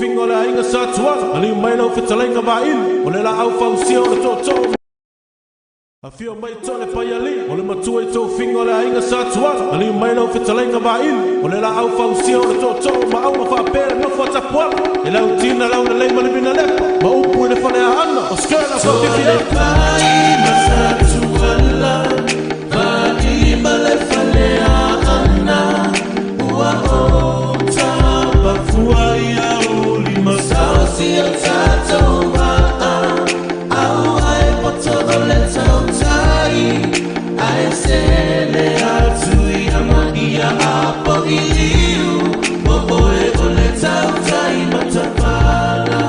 finga le ainga sa tuana. Ali mai lau fitalenga vaili. O le la au fausia o le toto. A fio mai tole paiali. O le matua i tō finga le ainga sa tuana. Ali mai lau fitalenga vaili. O le la au fausia o le toto. Ma au ma whapere no whatapuana. E lau tina lau le leima le vina lepa. Ma upu e le whale a ana. O skela sa tifi e. Pai ma sa tuana. Vai ma le whale a ana. Ua o tapa fuai a uli ma sausi o tātou maa. Au ai potono le tau tai. Ai se le atu I ama ia apo I liu. O oe o le tau tai matapala.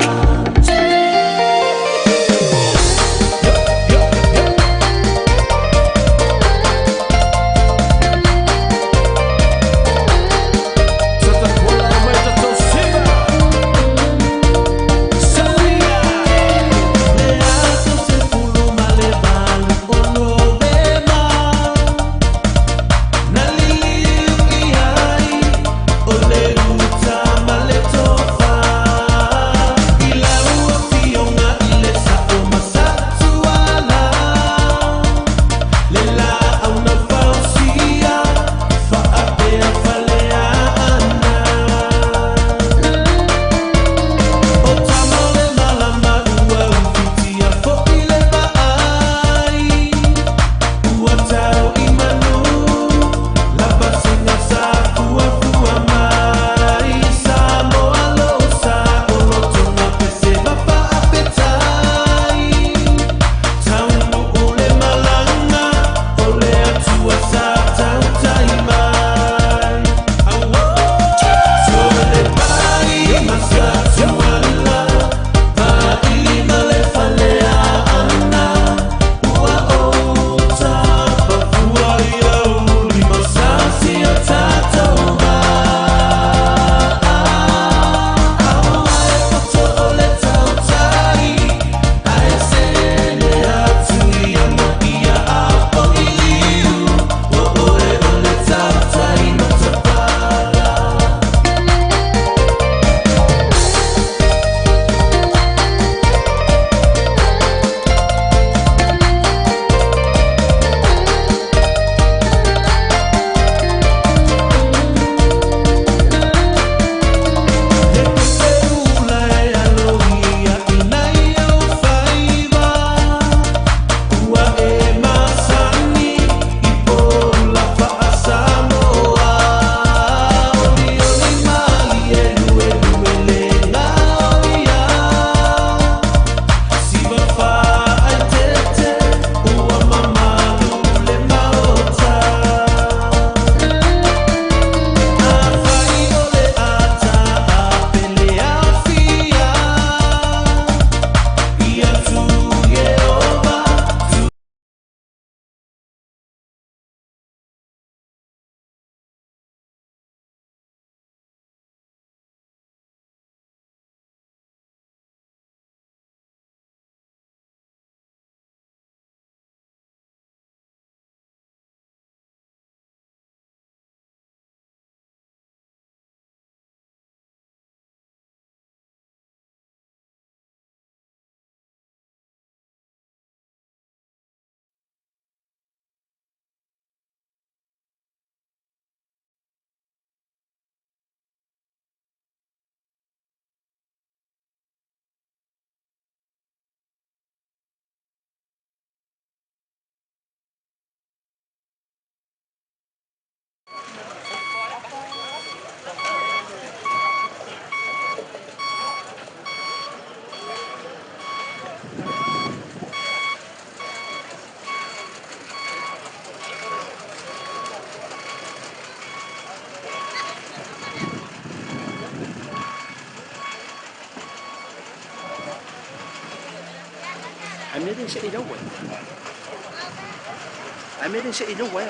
I didn't say no way. I didn't say no way.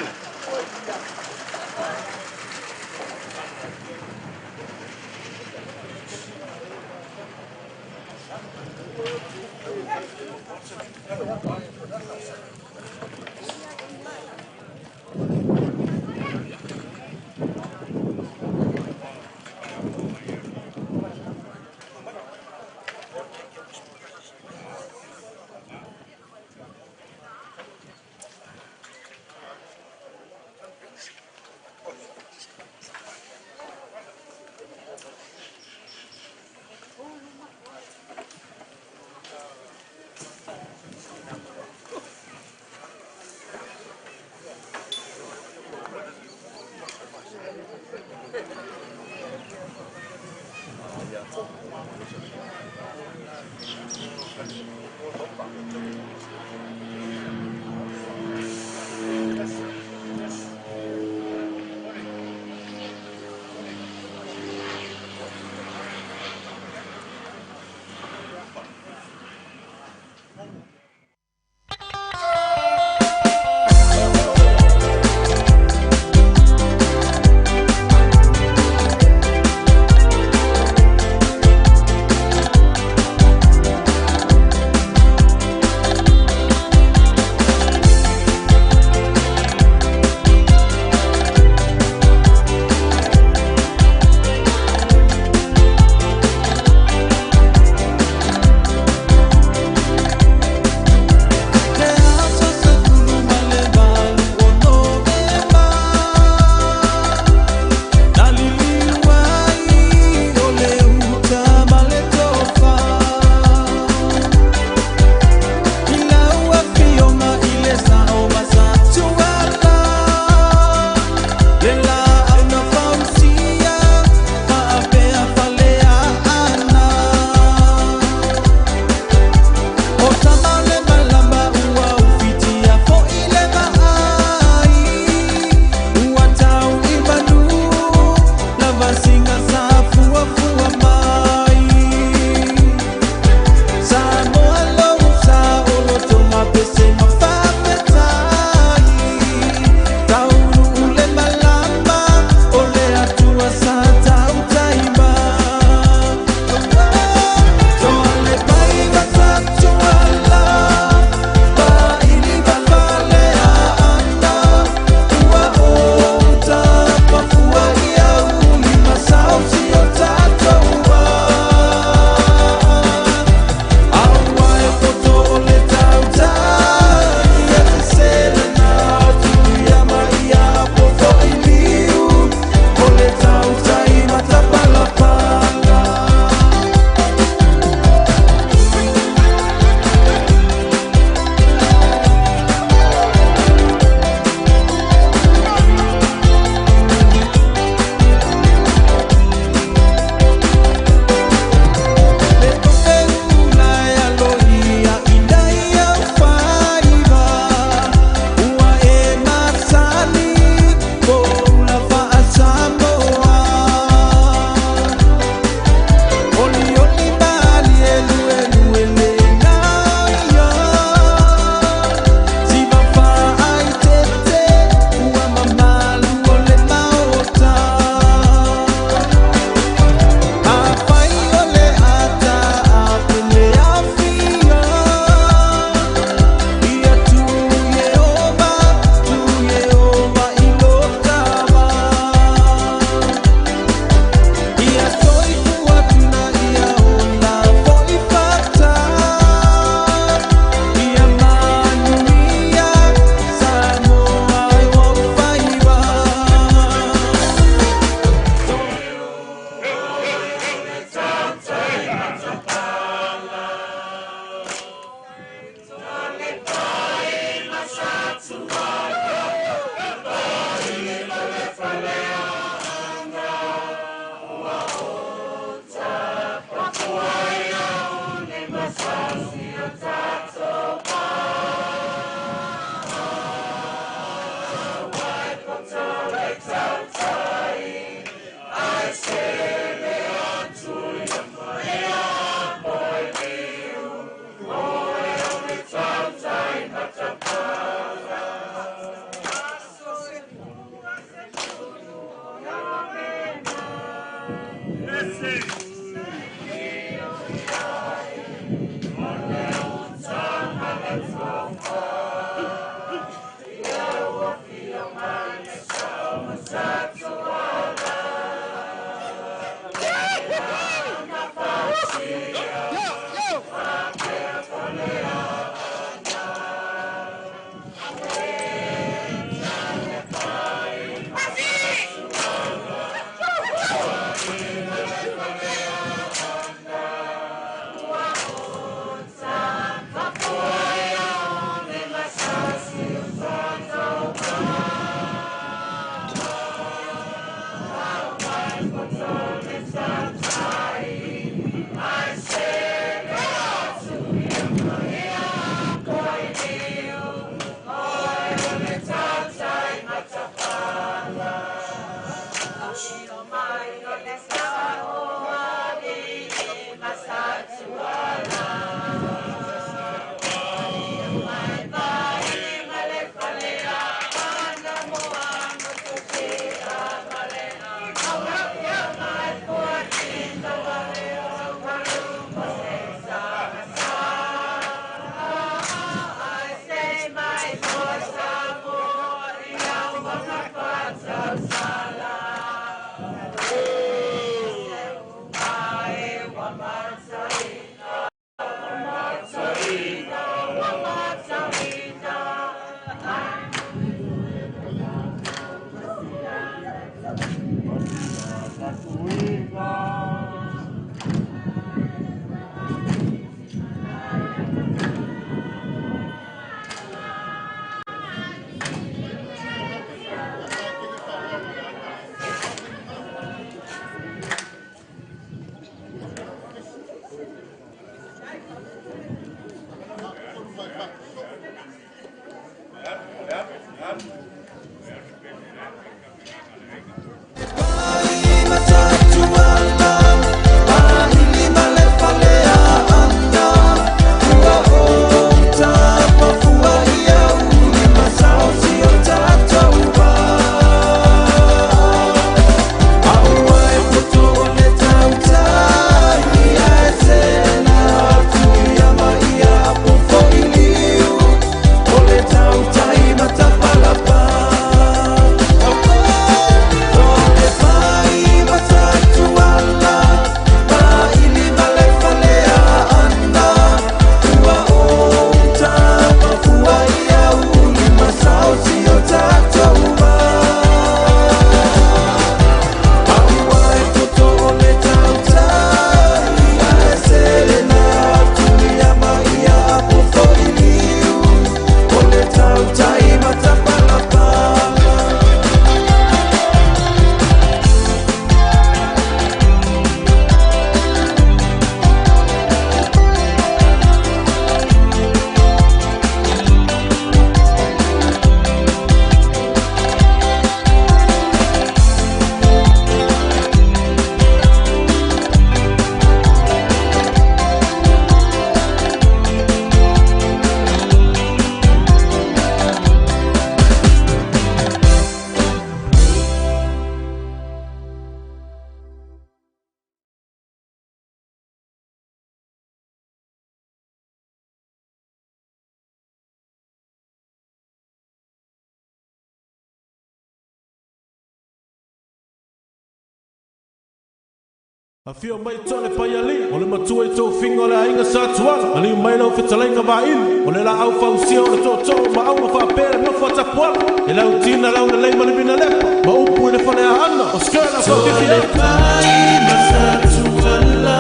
Afio mai tole payali, ole matue to fingo la inga satuan, ali mai lo fitalenga vail, ole la au fausio le to ma au ma fa pere no fa tapwa, e la utina la una lema bina lepa, ma upu le fale ana, oskela so tole pai masatuala,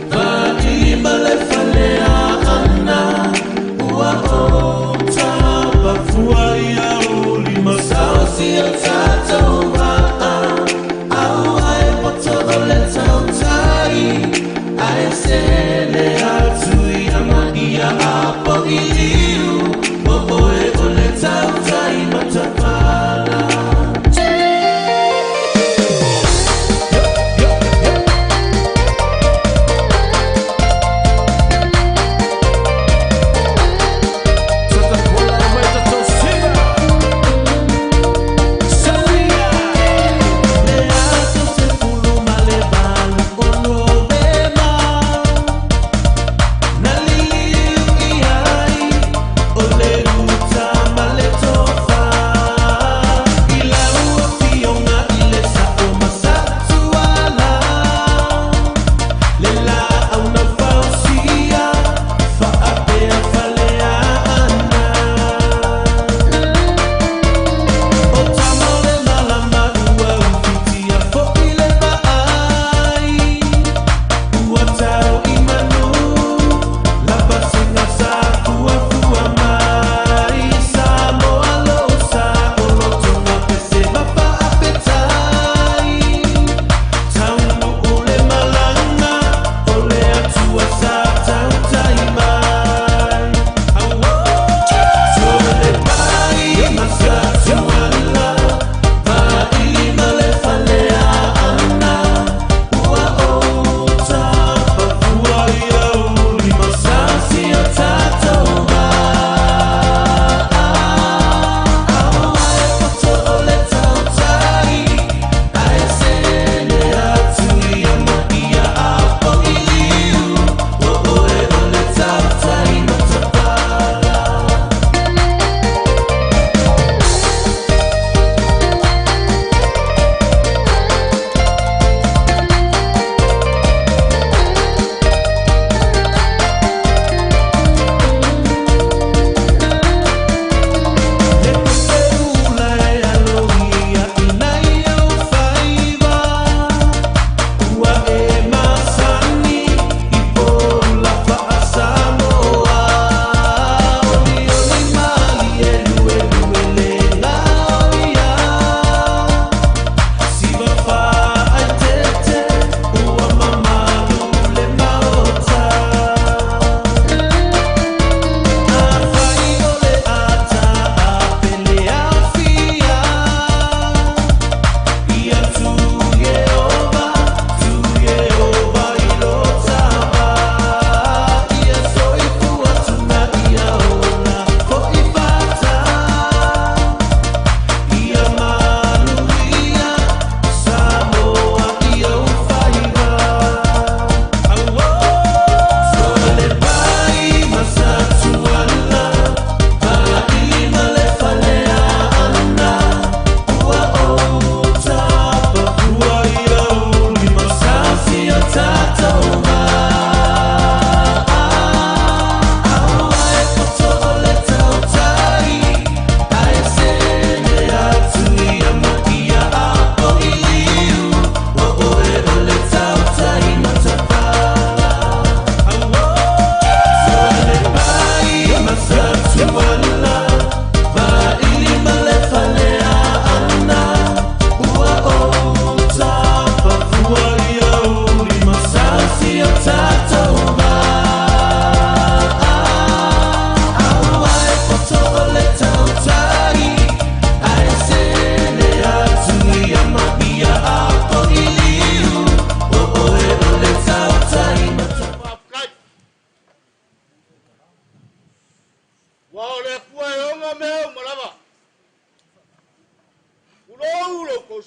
vai male fale ana, ua o tapa fuaia uli masausi o tato au ai poto le Aesele atui amagia apogiliu Moboe ole tautai matapala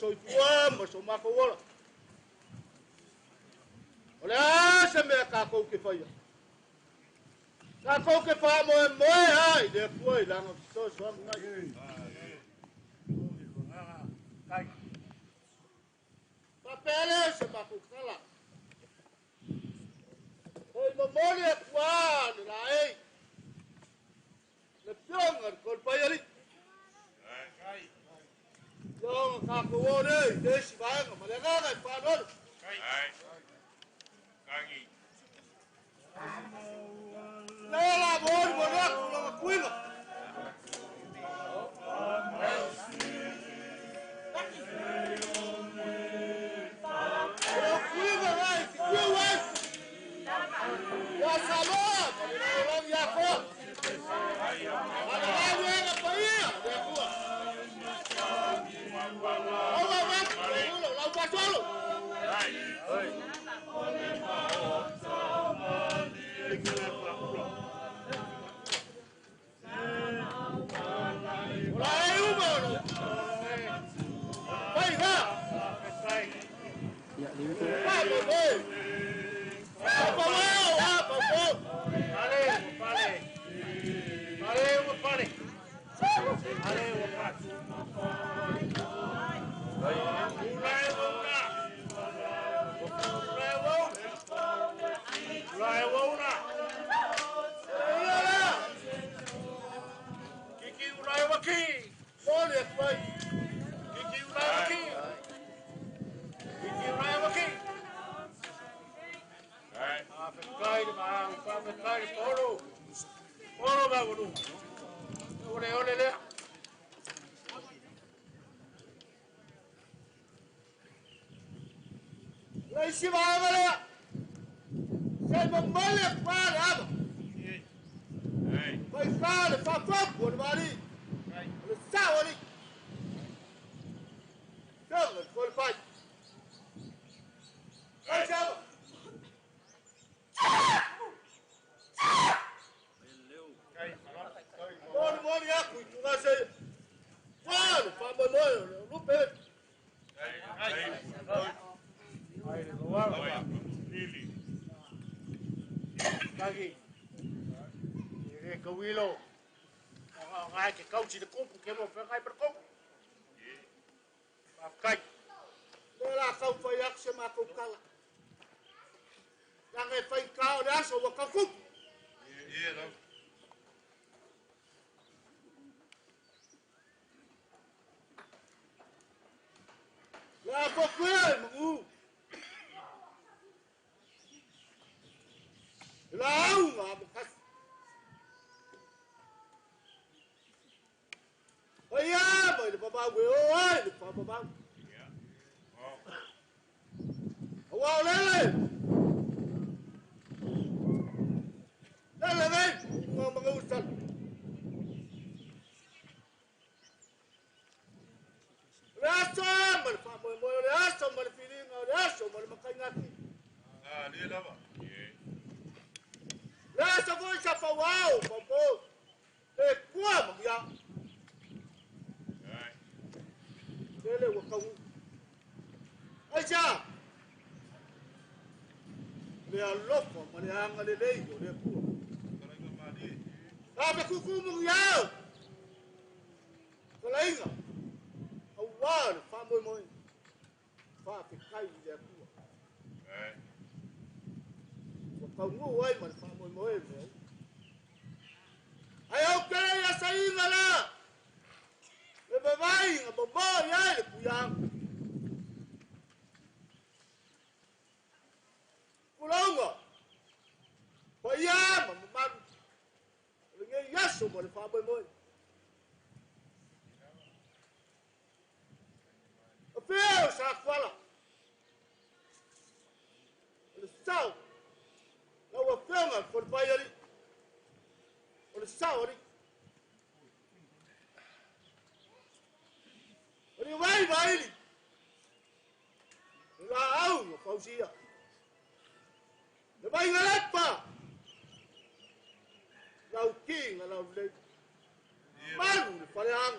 soifua ma so makoora. O le asa mea kākou ke whaia. Kākou ke wha moe moe ai, le kua I langa so soang ngai. Papele se makou kala. Hoi mamoni e kua le la ei. Le pionga le kol paiari. Pionga kākou o le, le si vaenga, ma le nganga I whanoro. Lela moi mona kula kuinga. Kuinga ai, kuinga. Ya samoa, orang ya ko. Ada lagi apa paia, ya ko. Awa wa, lau pasolo. Si va a ver, se me muere para. Vai fare, fa troppo, mari. Le savoli. Come, col fai. Vai ciao. Buon buon ya, tu la sei. Fare, fa buono, non per. Lagi, ini kewilo, ngai ke kau ciri kupu kemo pengai berkong, makai, lelah kau fayak semaku kalah, jangan fayak kau dah semua kau kup. Lah pokoknya mengu. Lau ngah bekas. Oh ya, boleh lupa bawa oi, lupa bawa. Awal lele. Lele kan, ngah mengusal. Rasa merfa moy rasa mer feeling rasa mer makanya. Ah, dia lah. Rasa ko sa pawaw, papo. Kuwa magya. Lele wakaw. Aja. Le alofo, mali hanga lele yo le kuwa. Aba kuku magya. Kalainga. Awal fa moy. Fa ke kai le kuwa. Kau nguai man fa moy me. Ayo kaya ya sainga la. Le babai ngabo ya le kuyang. Kulongo. Paya mamam. Le yaso mo fa moy. Apel sa kwala. Le sao. Lawa fenga for bayari. Oleh sawari. Oleh vai ni. La au no fausia. Le vai ngalepa. Lau king lau le. Malu le faleang.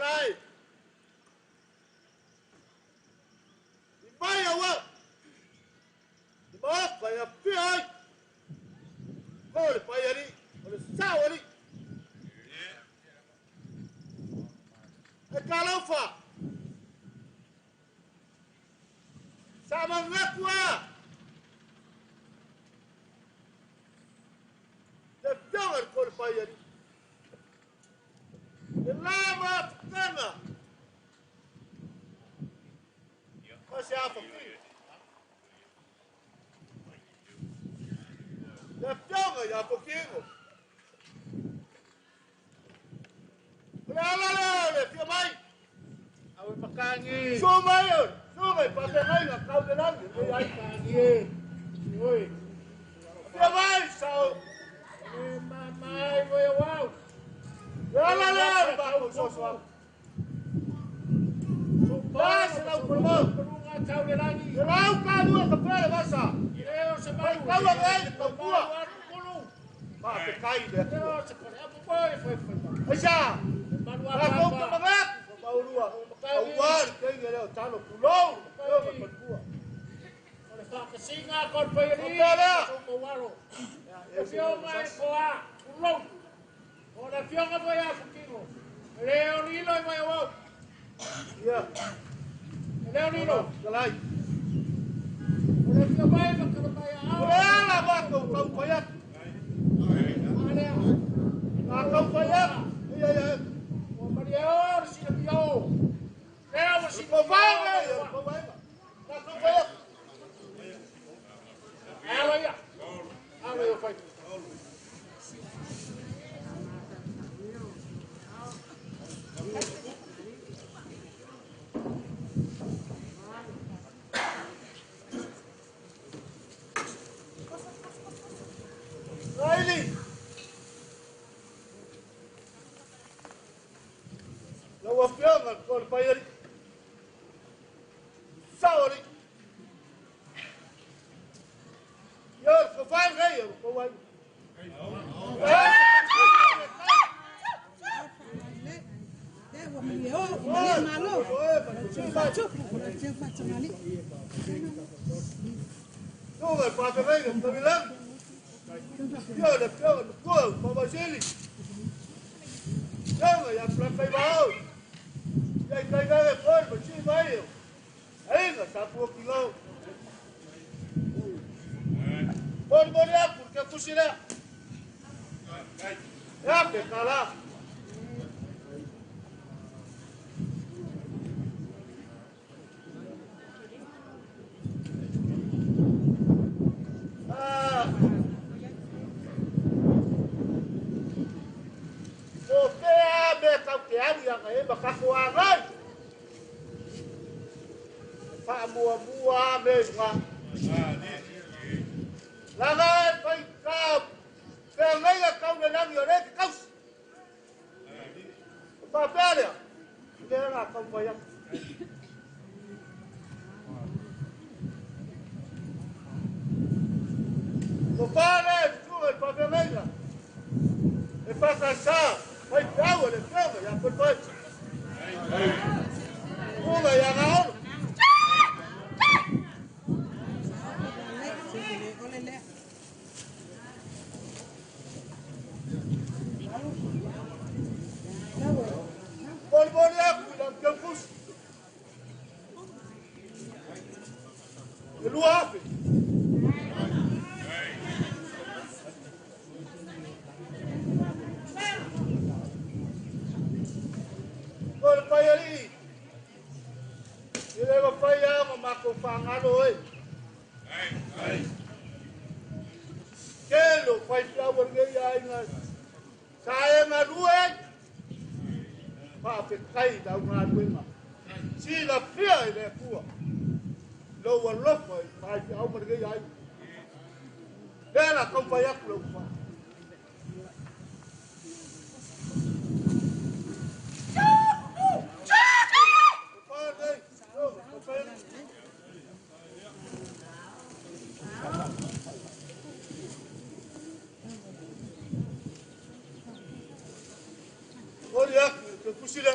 Lai. Mai awak. Maaf payah piai. Boleh payah ni, boleh sawa ni. Kalau fa. Sama ngakwa. Jangan kau payah ni. Lama tengah. Masih apa? Jangan ya poquinho. Olha, filha mãe. Awe pakangi. Sumai, sumai pakai mãe nak kau jalan. Ai kangi. Oi. Filha mãe, sao? Mamai voi wow. Olha, bagus sosok. Bas, lau perlu. Perunga kau dia lagi. Lau kau dua kepala basa. Ireo sebaru. Kau lagi, kau buat. Kulu. Pakai kain dia. Ireo sebaru. Apa foi. Aisyah. Baru Aku tak bangat. Kau dua. Awal kain dia talo pulau. Kau berdua. Oleh tak singa kon foi ni. Ko waro. Fio mai koa. Kulong. Ora fio nga foi a fukingo. Leo lilo mai wo. Ya. Leo lilo. Galai. Ora fio mai ka ka mai a. Olha, bato kau payah. Kau payah. Ya. O Mario si na pio. Leo si Kau payah. Kau payah. Ela eu fai. Riley. Lawa piangan kau payah. Sorry. Yo, kau faham ke? Kau faham. Tuh, pakai lagi, kau bilang. Yo, dah piangan, kau, Papa Sili. Jangan, yang pelan bau. Yang kaya kau, macam mana? Nggak 10 kilo. Bon ya, porque aku sila. Ya, kalah. Oke, kau kian yang bakakuangan. Pak mua mesma. Langan phải cào. Kèm ngay là câu này đang ở đây cái câu. Bà bé này. Đây là không phải không. Một ba này, chú ơi, bà bé ngay là. Để bà càng xa. Phải kéo rồi, để kéo rồi, làm phân phân. Chú người nhà áo. Boleh aku dalam kampus. Di luar apa? Boleh payah ni. Dia lewat payah memakai fangan oi. Kelo payah bergaya ingat. Saya ngaduan. Pakai kai dah ngaduan mah. Sila pia ini kuah. Lawan lop, payah awak bergaya. Dia nak kau payah lupa. Olha, que cochila.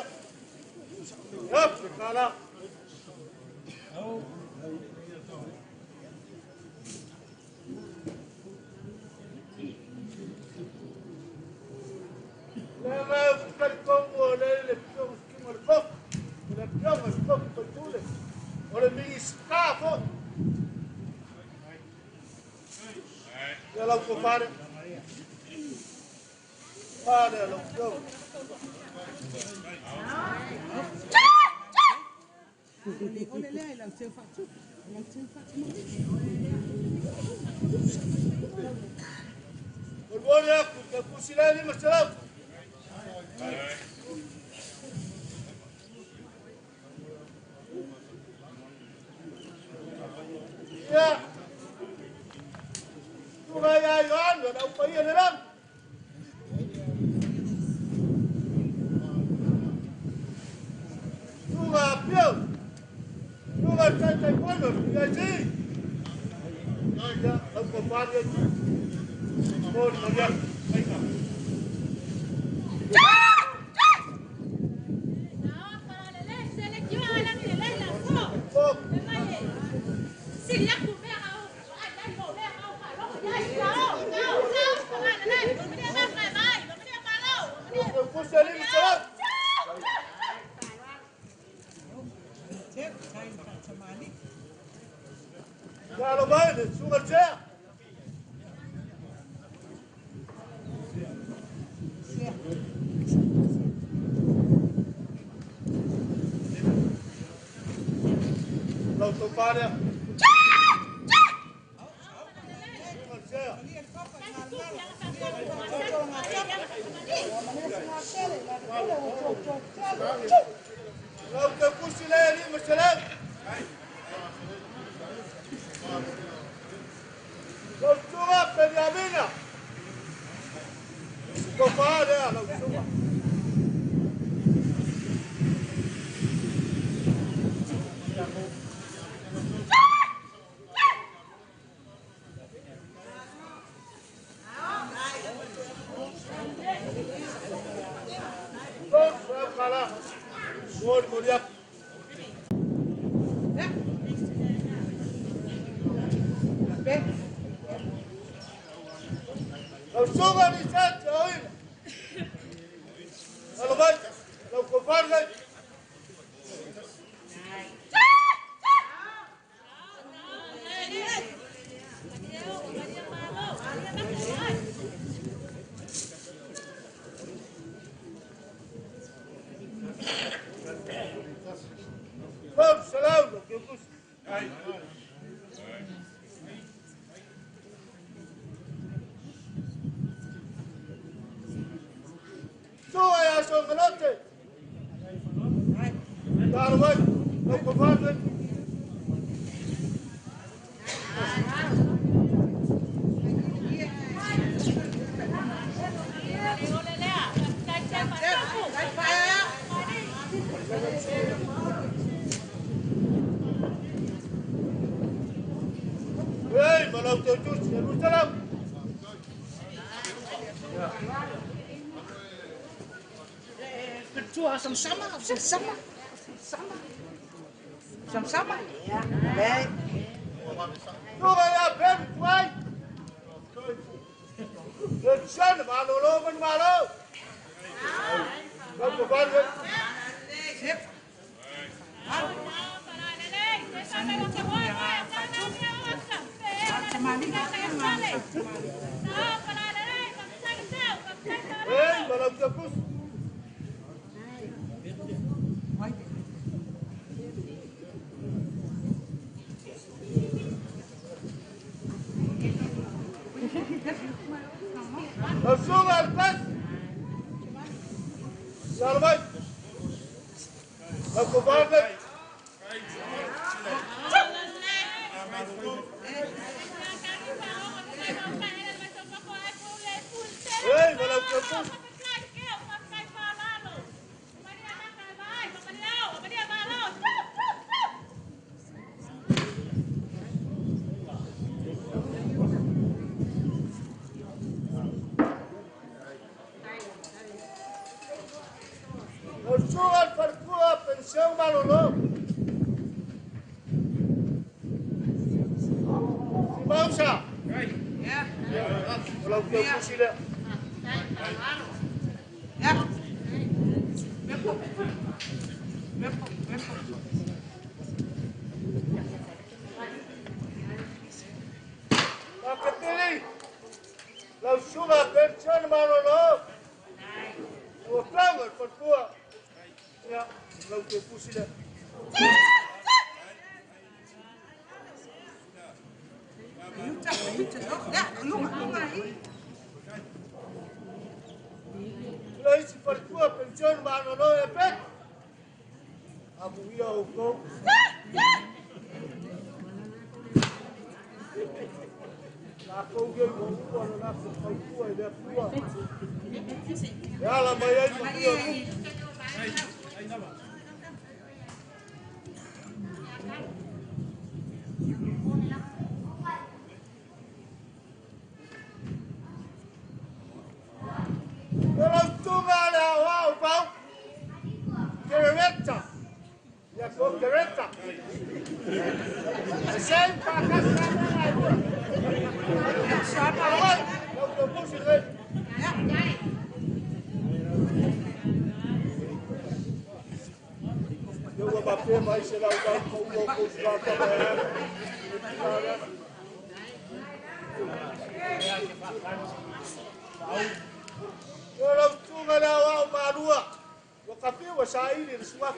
Sama-sama. Ya, baik. Tuh kayak Ben, tuai. Sen, malu lo, men malu. Kau bukan ben. Sip. Malam terus. Langsung alpas. Selamat. Aku balik. ke kusile. Ya. Bepo. Bepo. Bepo. Makatili. Lau suga pension marolo. O plango por tua. Ya, lau ke kusile. Ya, lunga aí. Lai si por tua pension marolo e pet. Abu ia o ko. La ko ge mo ko na ko tua e tua. Ya la mai ai mo ia ku. Kalau tunga la wow pau. Kereta. Ya ko kereta. Sen pa kasana ai. Siapa? Lau ke kusile. Ya. Eu vou bater, mas será o galo com o pouco de lá também. Eu não estou ganhando uma rua. Eu capei o sair de sua.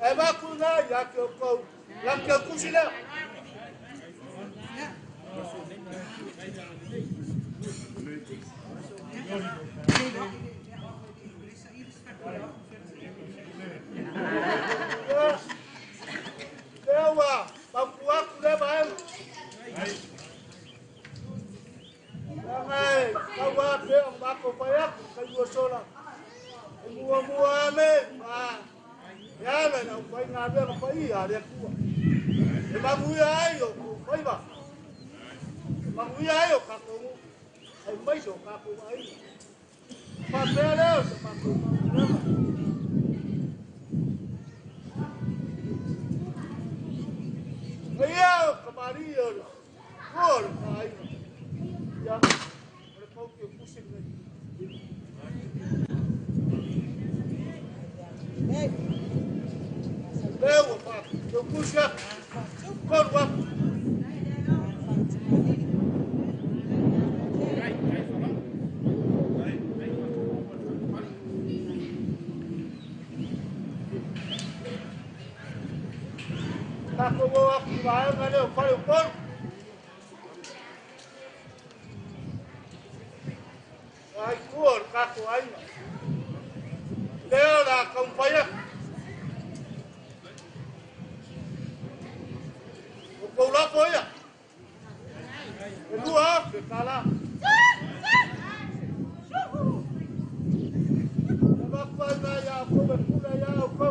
É bacana, já que eu vou. Lá que eu cozinho. Dewa, bangkuaku lebar. Jangan, kau apa yang aku payah, kau sola. Mua me, ya lah, nak payah ngabe, nak payah ada aku. Banguya ayo, payah. Banguya ayo, kaku. Ay mai so kaku ayo. Papel eso, kaku. Iya, kemari ya. Gol, ayo. Ya, boleh kau ke pusing lagi. Dewa, Pak. Ke pusing. Gol, Pak. Aku bawa bayang ada paling pun. Ai kuor kaku ai. Leo la kampanya. Kau lapo ya. Kedua kekala. Apa ya aku berkuda ya aku.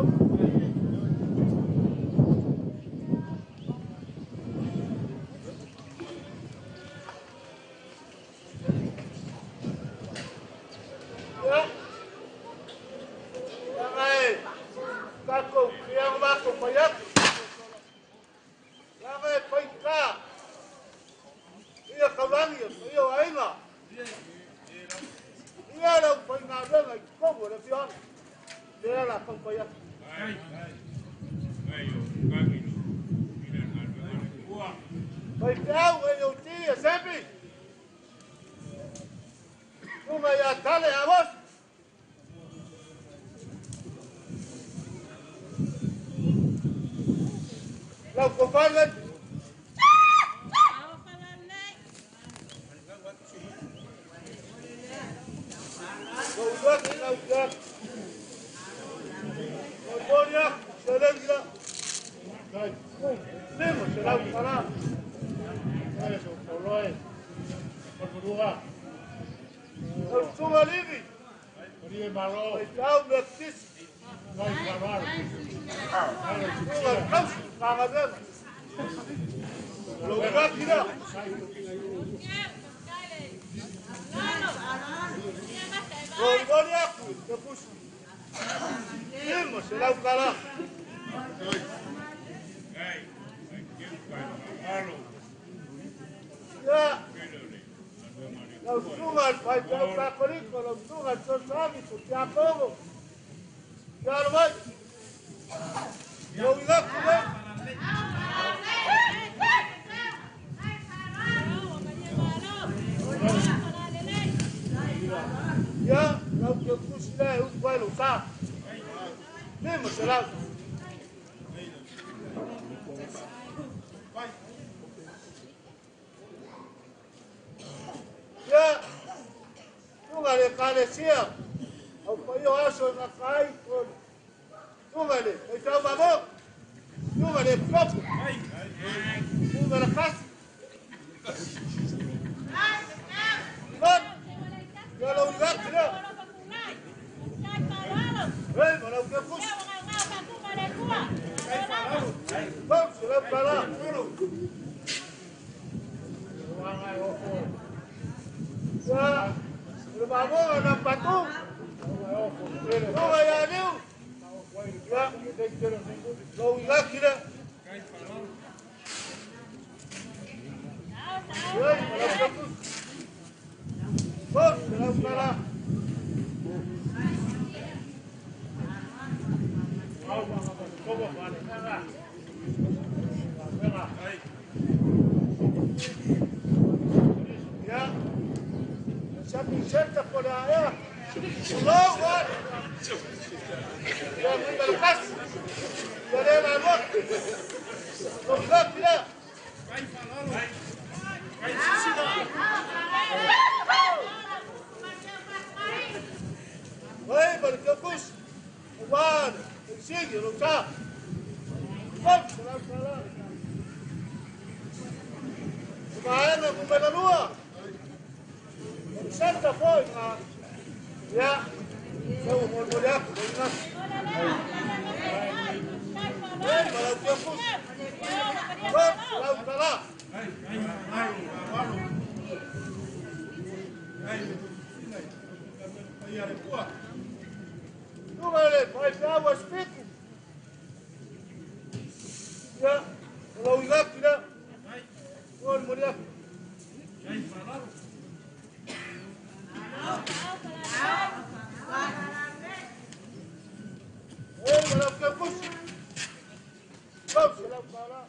Tungan pai tau kakori kalau tungan sosami sutiakomo. Jangan mai. Yo ingat ya. Ya, kau kepus dah upai luka. Ni masalah. Ya, tungan le kale siap. Au pai o aso na kai kon. Tungan le, kai tau babok. Tungan le pop. Tungan le kas. Mat. Kalau enggak tidak. Hei, mana udah pus. Bang, sudah kalah. Ya, berapa anak patung? Oh ya ni. Ya, kau enggak tidak. Hei, mana udah pus. Bang, sudah kalah. Ya, siapa cerita pada ayah? Lawan. Yang berlepas. Jadi lawan. Lompat tidak. Baik, berkepus. Wan, sini lompat. Bang, salah. Kemarin aku main dua. Santa foi, ya. Saya mau lihat, ingat. Kalau dia pus, bang, laut kalah. Tu boleh, baik awas piku. Ya, kalau ingat tidak. Oh, mau lihat. Kalau kepus, kau siap kalah.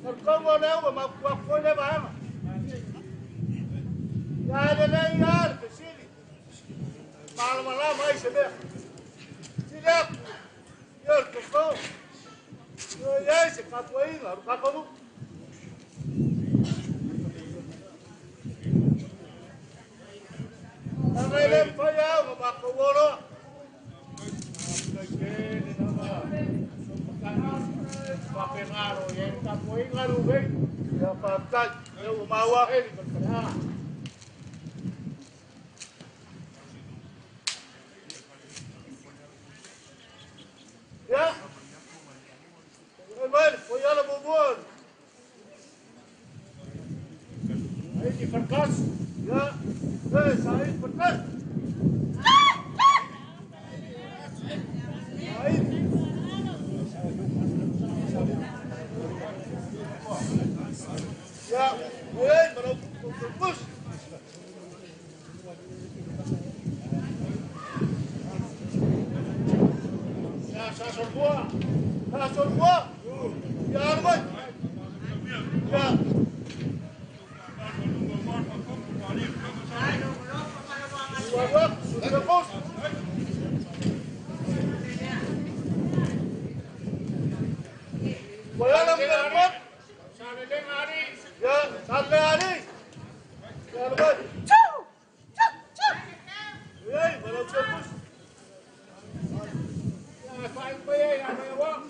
Kalau kau mau mampu ni bahan. Ya ada ni ke sini. Malam-malam mai sebab. Siap. Ya kau. Ya sekat wain lalu kau. Ang ilang payaw, mabakawala. Papengaro, yan kapoy nga rubay. Kaya pagkat, umawahin, magkala. Ya. Naman, kuya na bubuan. Ay, di perkas. Ya. Saya perkas. Ya, baru push. Ya, sasor buah. Ya, Arman. Ya. Wawak, sudah pos. Wala lang dapat. Ya, sana hari. Ya, Arman. Hey, baru pos. Ya, paling bayar yang mewah.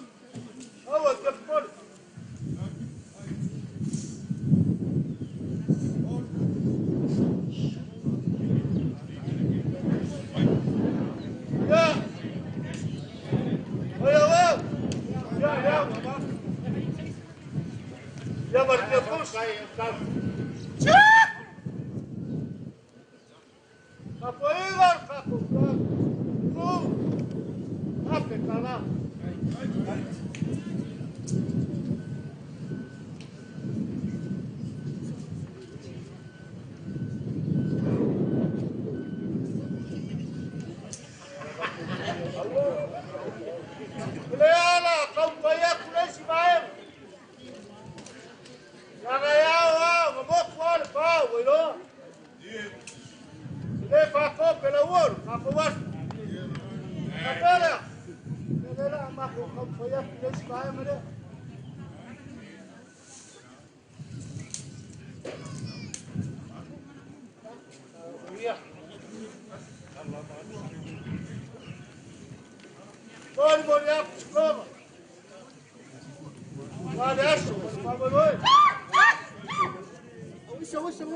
Awas cepat. Ya berkepus. Kapoilar kapukan. Tu. Apa kana? Marco không phải ép lên cái mà đấy. Pode molhar, vamos. Olha isso, vamos lá.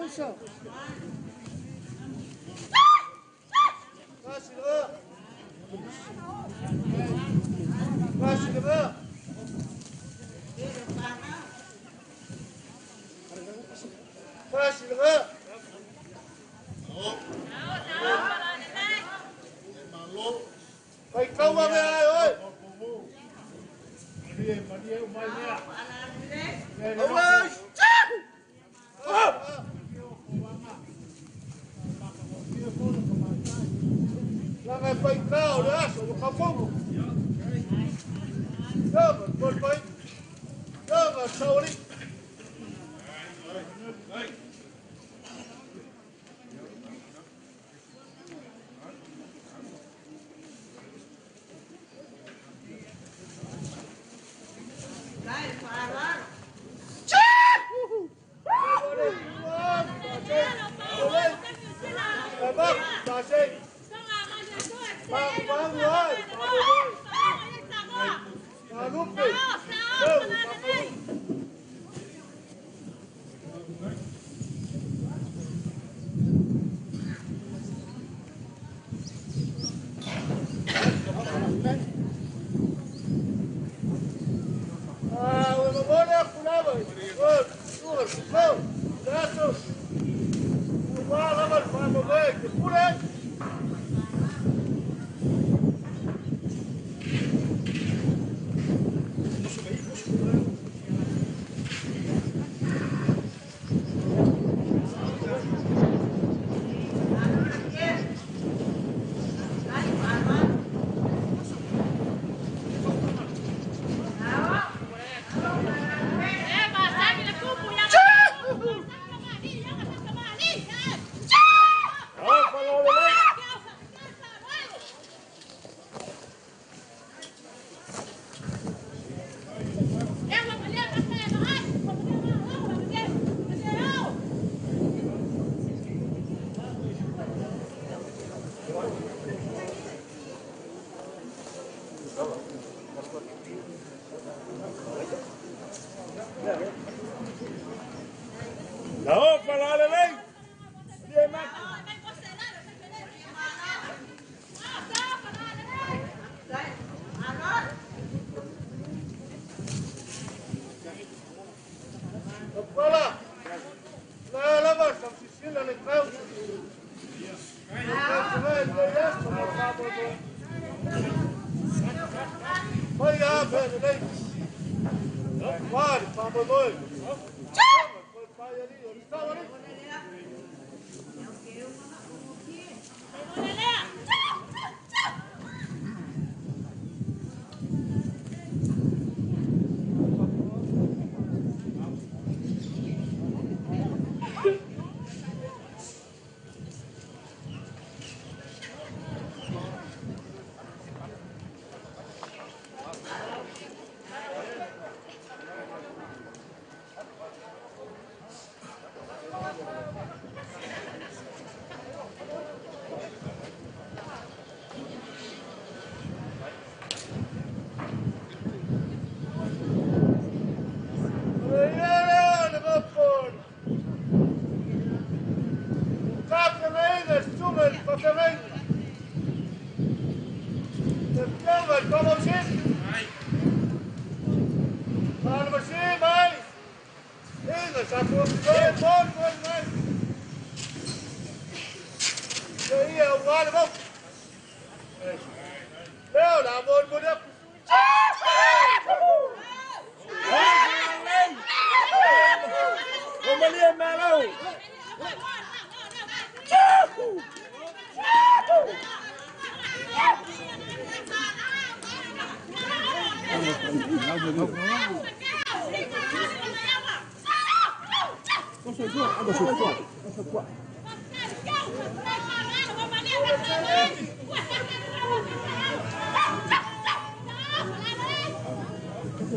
Uxa. Phải câu vào đây ơi. Ông ơi. Là ngày phải câu nữa, số không phong. Đó mà con phải. Đó mà sâu đi.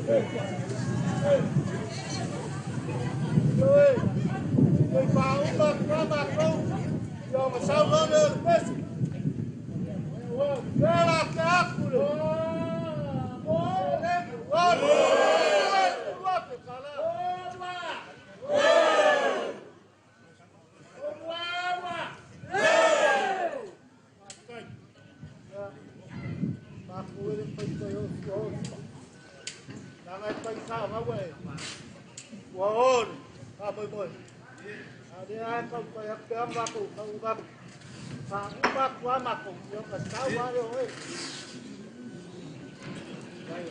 Ơi, người vào mà qua mặt không, giờ mà sao nó lên hết. Đây là cái ác của nó. Đi ai không phải học tiếng và cũng không gặp phá bác quá mặt cũng nhiều cả sáu quá rồi đây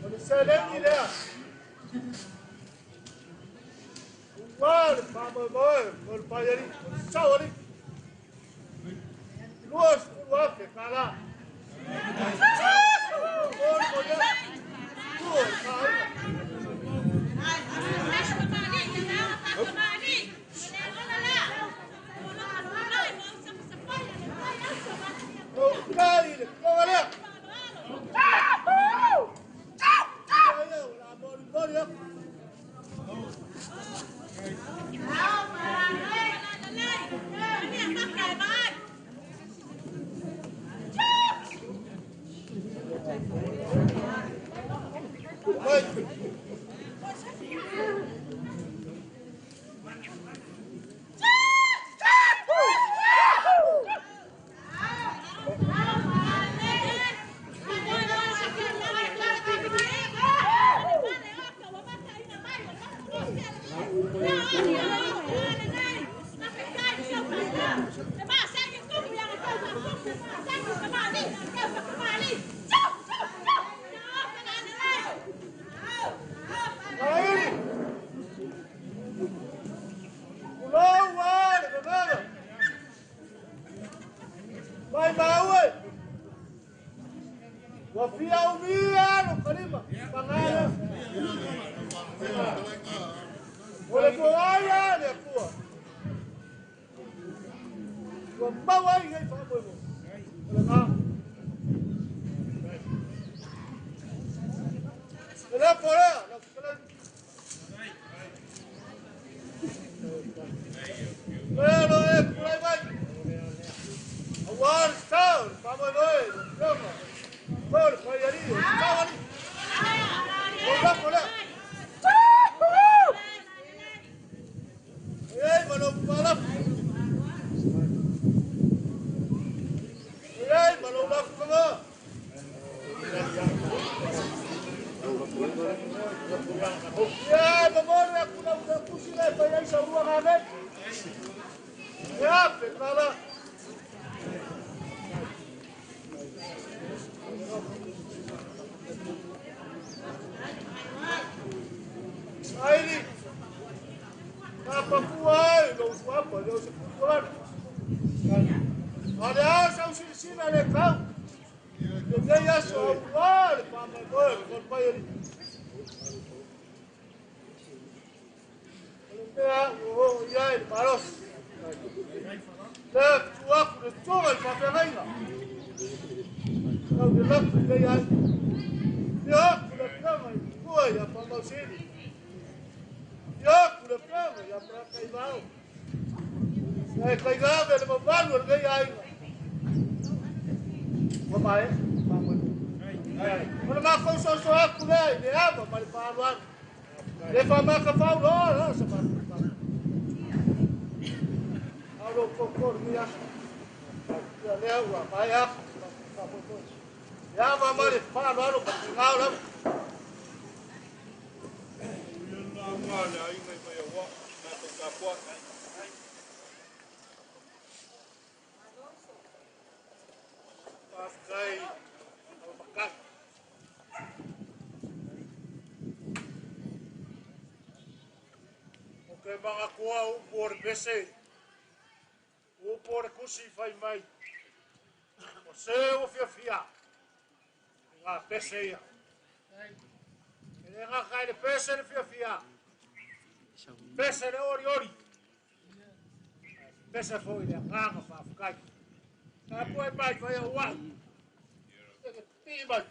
còn xe đến gì đây à quá phá bơi còn phải đi sao đi luôn quá cái cả là ôi ôi ôi mga kuha upor bese upor kusi fai mai o se o fia nga bese ia nga kai de bese de fia bese de ori bese foi de nga fa kai ka poi mai fai o wa ti mai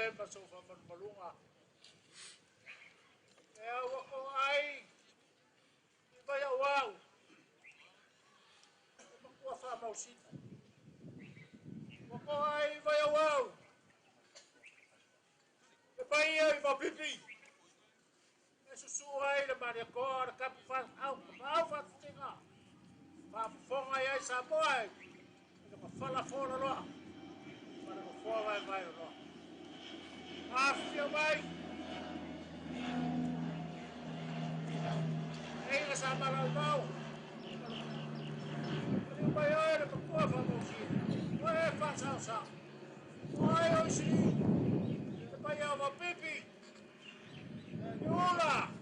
e masofa malunga. E wako ai, i vai au au. E makua wha mausita. Wako ai, i vai au au. E pai ai, ma pipi. E susu ai, le mani a koa, le kapu wha au tinga. Wha ai sa moa ai. E ka whala whora loa. Whala ka whora ai mai loa. Afia mai. Ei, nga sa malau mau. Kali mai ai, le makua wha mausita. Oe, wha sao sao. Oe, oi si. E pai au ma pipi. Yola.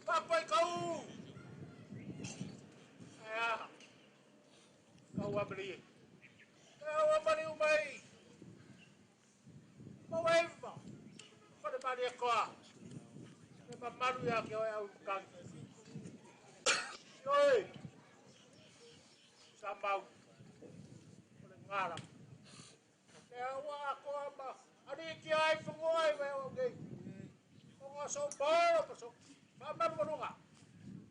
Papai kau. Aya. Kau abeli. Kau abeli umai. Mau eva. Pada bali koa. E mamaru ya ke au kang. Oi. Sambau. Pada ngara. Ewa koa ma. Adi ki ai fungoi we oge. Onga so boro paso. Mamaru manunga.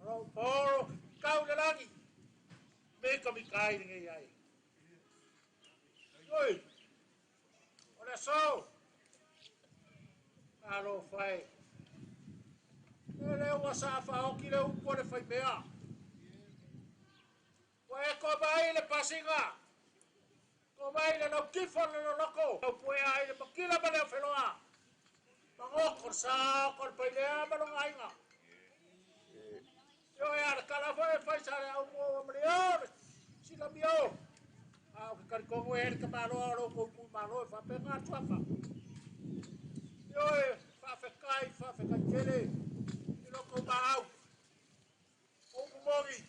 Ro boro kau le lagi. Beka mi kai ngai ai. Oi. Ora so. Alo fai. Ele wasa fa o ki le upo le fai mea. Wa e ko mai le pasinga. Ko mai le no kifo le no loko. O pue ai le makila ba le feloa. Mango ko sa ko pai le ba no ai nga. Yo ya kala fai sa le au mo mrio. Sila mio. Ah, o kari kongo e ka malo ro ko ku malo fa pe nga twafa. Yo fa fe kai kele. Ilo ko mau. O mogi.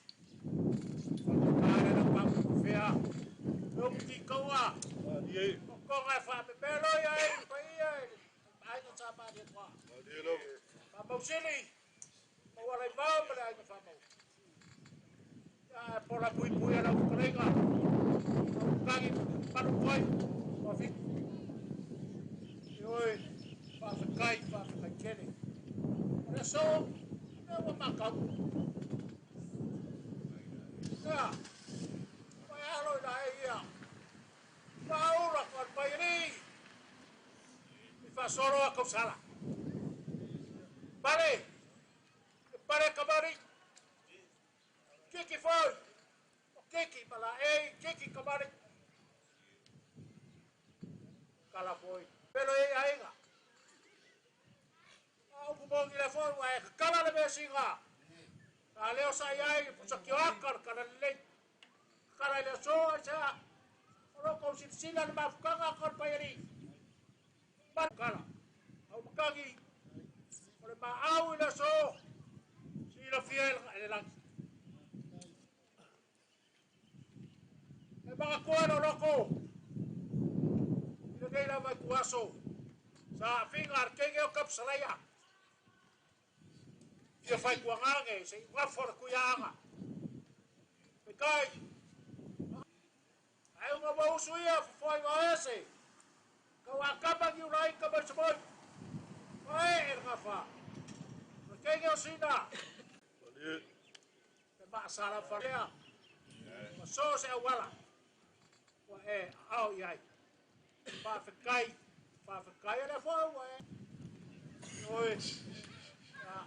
Para na pa ko fea. Yo ki koa. Ye. Ko nga fa pe pelo ya e pa ia. Ai no sa ba de kwa. Adilo. Pa mo sili. Mo wala ba ba ai fa mo. Ya por la pui na ukrenga. Kagi paru koi. O fi. Oi, fa kai kele. Ora so, eu macau. Ya. Vai alo dai ya. Paula con pairi. Mi fa solo a causala. Vale. Pare kabari. Kiki foi. Kiki mala ei, kiki kabari. Kala foi. Pero ei ainga. Au kumongi le foi wa kala le besinga. Leo sai ai pusa ki akar kala le. Kala le so sa. Oro ko sila le mafukanga kon pairi. Ban kala. Au makagi. Ore ma au le so. Sila fiel le lang. E mga kuano loko. Ilagay na may kuwaso. Sa fingar, kenge o kapsalaya. Ia fai kuangange, sa iwafora kuyanga. Pekay. Ayaw nga mauso iya, fufay nga ese. Kawakabang yung laing kabal sa boy. Ay, nga fa. Kenge o sina. Maasala fa rea. Maso sa awala. Wa e au yai. Pa fekai ana fo wa e. Oi. Ah.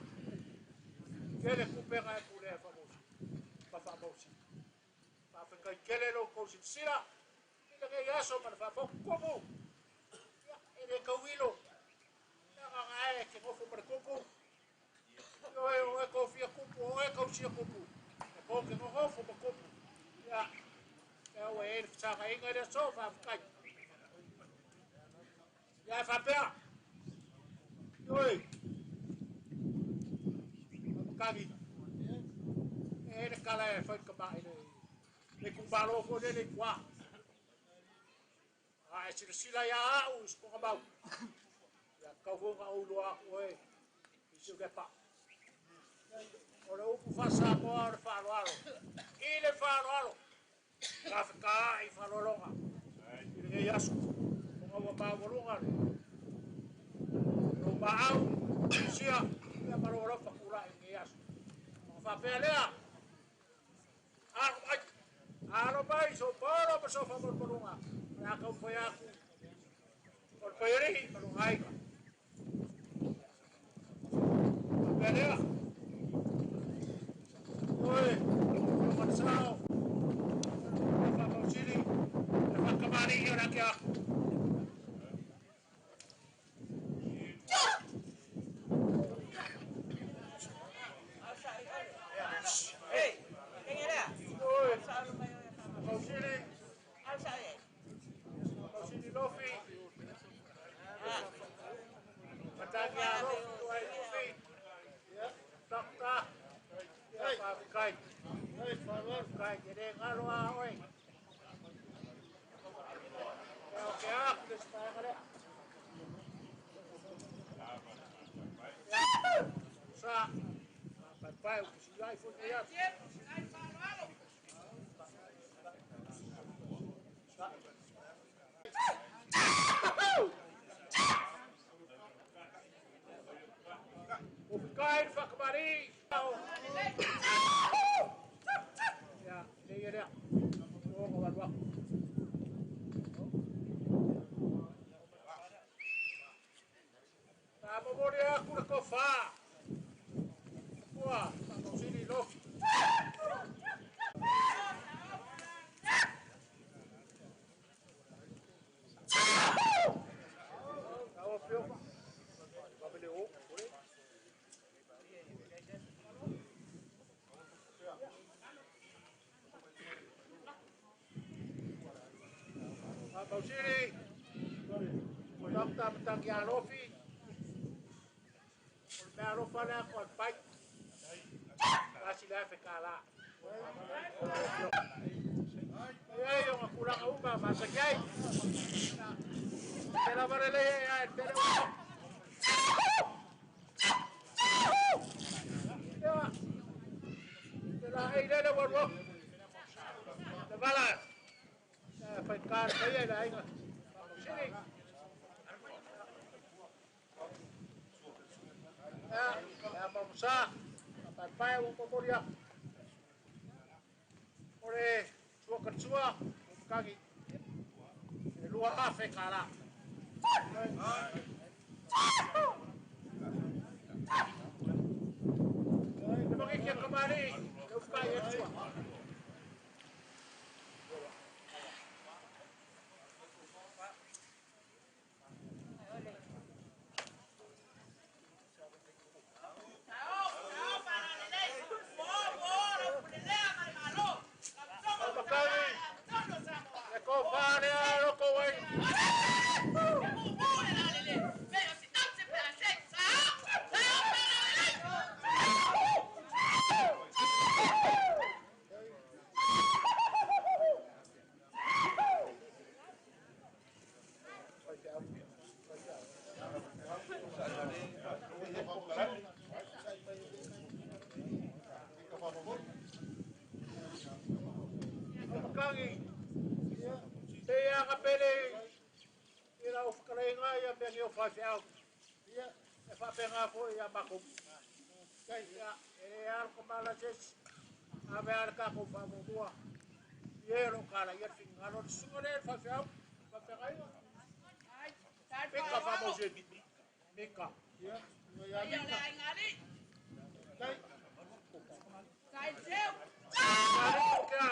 Kele kupera e pule famoso. Pa famoso. Pa fekai kele lo ko sila. Ila ke yaso man fa fo komo. Ya ene kawilo. Ya nga e ke mo fo mar komo. Yo e ko fia komo, e ko sia komo. E ko ke mo fo ma komo. Ya. Ya we sa ka inga de so fa kai. Ya fa pea. Oi. Kagi. E kala e fa ka ba ile. Le ku balo ko de le kwa. Ah, sila ya u ko ba. Ya ka ho ga u lo a we. Isu ke pa. Ora u fa sa ko fa lo. Ile fa lo. Kafka i falolonga. Ile yasu. Ngo ba bolunga sia ia marora fakura e ngeas fa pelea alo mai so poro pa so fa porunga na ka foi aku por pere pa ngai pelea oi no sao fa pauchiri fa kamari ora que Hey, quem era? oi Sabe mai pauchiri Al sai. pauchiri lofi matanya lofi tuai lofi ya takta ya pa kai kai jadi ngalo oi ya oke aku supaya kada sa pai o que vai foi ya Ai, falo. o kai fakmari ya dia dia oh kawan wak tá bom dia aku nak kofa wah tak sini loh kau pio kau beli oh boleh kau sini dokter tentang yang lofi Pero para con pai. Casi la fecala. Ay, yo kurang uba masa kay. Pero para le pero. Ya. Pero ay le borbo. De bala. Fekal kaya la ay. Sini. Ya vamos a pai o pomoria ore sua katsua kagi lua afe kala de bagi que kamari eu ficar aí sua Kangi, dia kapele, ira o fakarenga ia pengi o fafel, ia e fapenga fo ia bakum, kai ia e ar komala jes, ave ar ka ko fa mo tua, ia ro kala ia fingalo sungore fafel, fapenga ia, mika fa mo je mika, ia ia mika, kai, Sai seu. kali ko kya.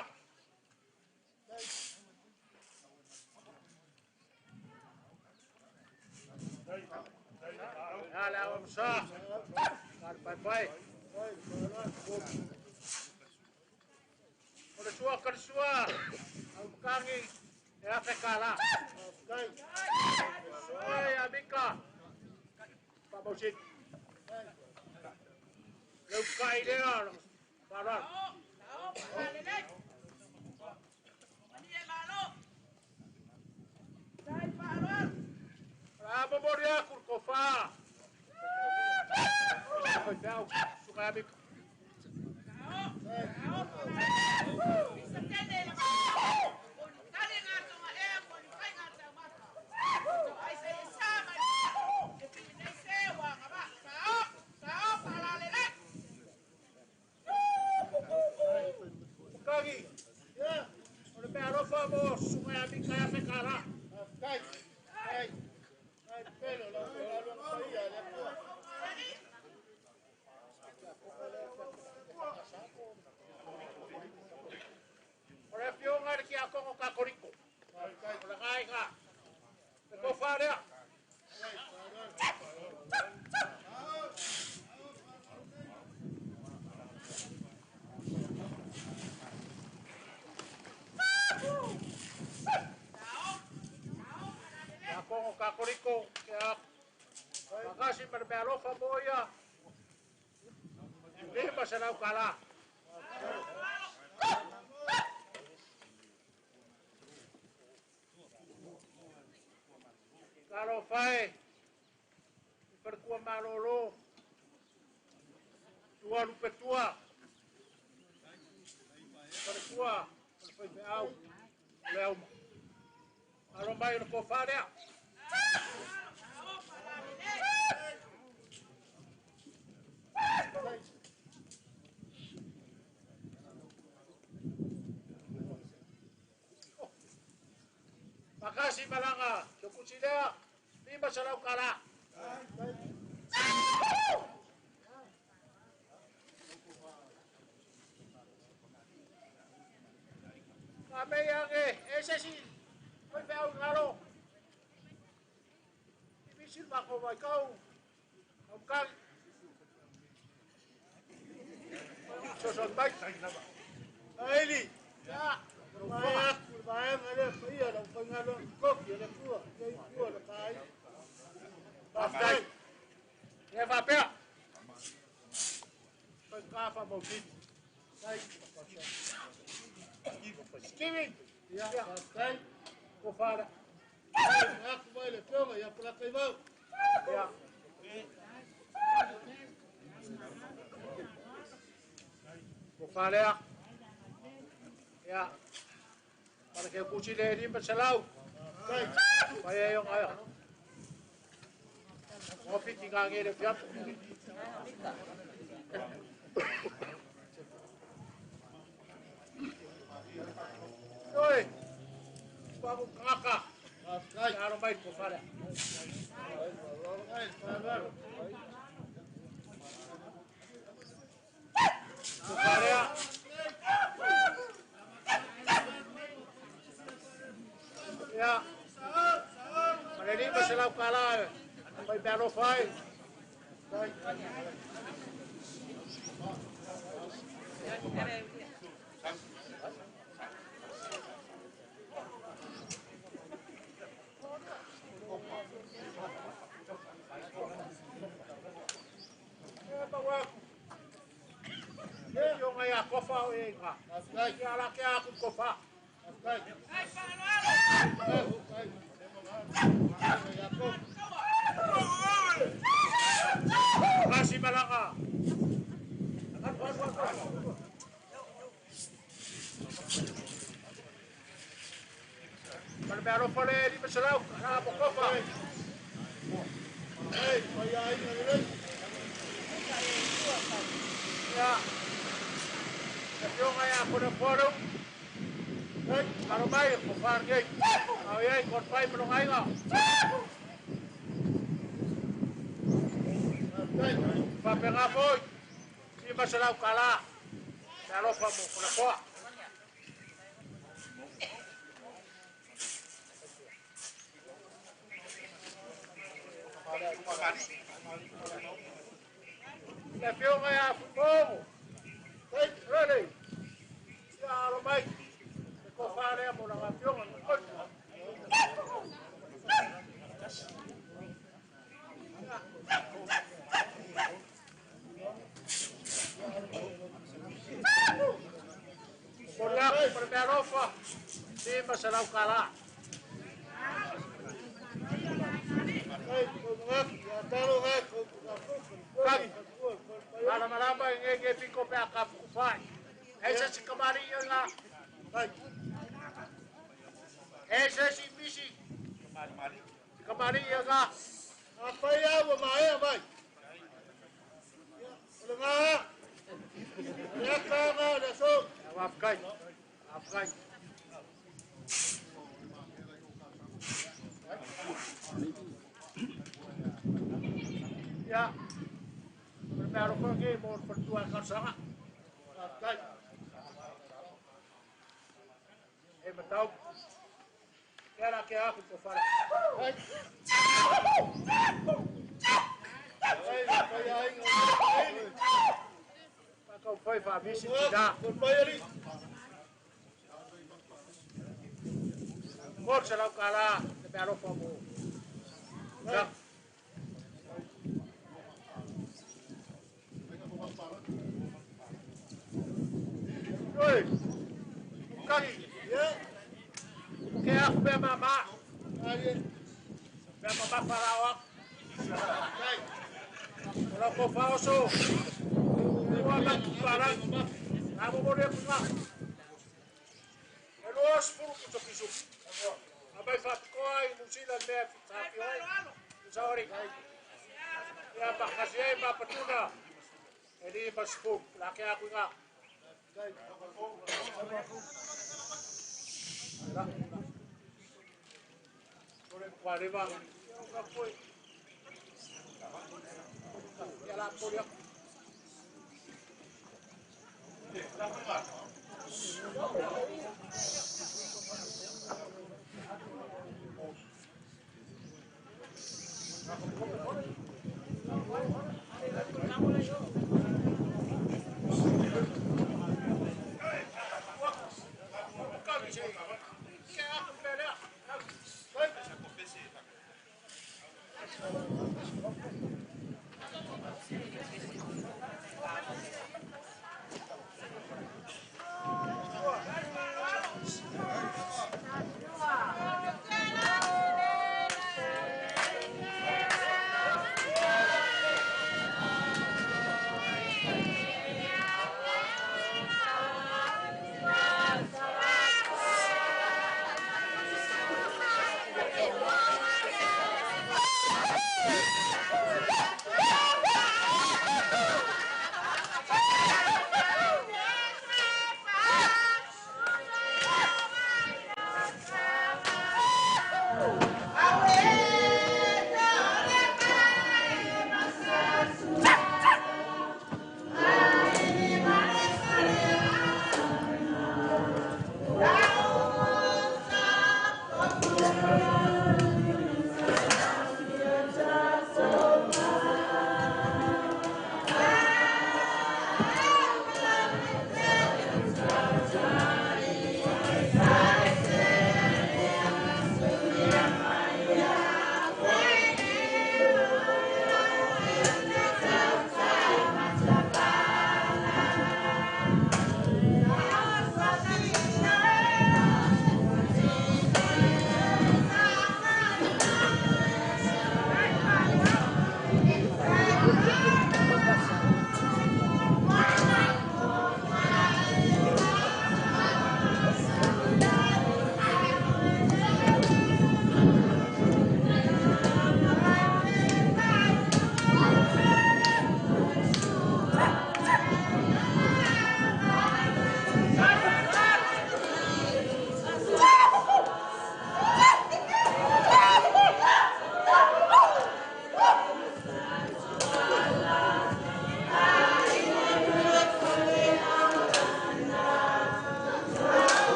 Hala vamos a pai ora sua au kangi e a fekala kai oi abika pa bosit lu kai dia paran Bravo Moria Kurkofa. Kau suka abik. dia. Ako kakuriko kaya makasih berbelo famoya. Ini masalah kalah. Kalau fai perkua malolo tua lupa tua perkua fai beau leu kalau mai ko fa dia makasih malanga cukup sila di masalah kalah kami yang SSI berbau ngalo ibisin bako ba ikaw ang kang sosot baik Aili ya berbahaya ada iya dan pengaruh kok dia kuat ada kai Pastai ya papel pengkafa mungkin baik Steven ya pastai kofara aku boleh coba ya pelakai mau ya kofara ya para que kucile di berselau baik saya yang ayah ngopi tinggal ngene piap oi babu kakak kai aro baik ko fara ya pada ini berselau kalah baik baru fight yung ayah kofa enggak, ya laki aku kofa. Kasih malaka. Berbero pole di Meselau, anak kofa. Hey, kaya ini. Ya. Yung ayah ko na forum. Kalau baik, kufar gay. Kau yang korpai melongai ngah. Pape ngapoy. Si masalah kalah. Kalau kamu kena kuah. Tapi yung ayah forum. Baik, ready. Kalau baik. Kau faham ya mula ngapiong ang ikot. Mula perberofa di masalah kalah. Malam-malam yang ngepin kopi akap kufay. Esa si kamari yun lah. Esa si misi. Kamari ya ka. Apa ya bumae bay. Lenga. Ya kama daso. Afkai. Afkai. Ya. Berbaro pergi mau perjuangkan sangat. Afkai. Betul. Kera ke aku ko fara. Ai. Ai, ai, ai. Kau foi fa bisi tidak. Kau bayari. Kau selalu kalah, tapi alo kamu. Ya. Oi. Kaki. Ya. Ke aku be mama. Ai. Be mama farawak. Ai. Kalau kau pauso. Wala parang amo mo rin nga. Elos puro puto piso. Abay fat ko ay musilan me fitapi ay. Sorry kay. Ya bakasya mapatuna. Edi paspo laki ako nga. Kay. Ore kwariba. Kapoy. Ya la polia.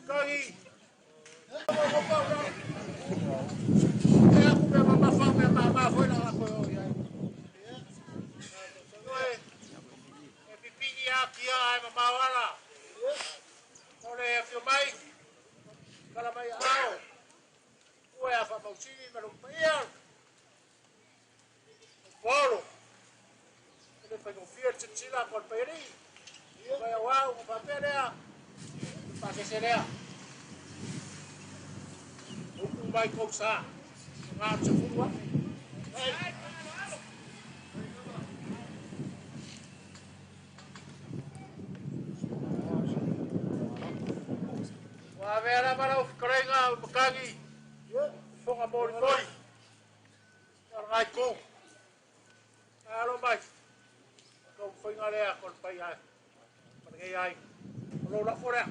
Kaki. Aku be mama fa be mama foi na ako ya. E pipini aqui ai mama wala. Ore fio mai. Kala mai ao. Ue a fa mauchini ma lo pia. Polo. Ele foi confiar chichila con peri. Vai ao o papelea. Pakai selea. Hukum baik kau sah. Ngam sepuluh. Hey. Avera mana ufkarenga makangi. Fonga mori koi. Ngai ko. Alo mai. Ko foi ngale ko pai ai. Pergi ai. Lo la fora.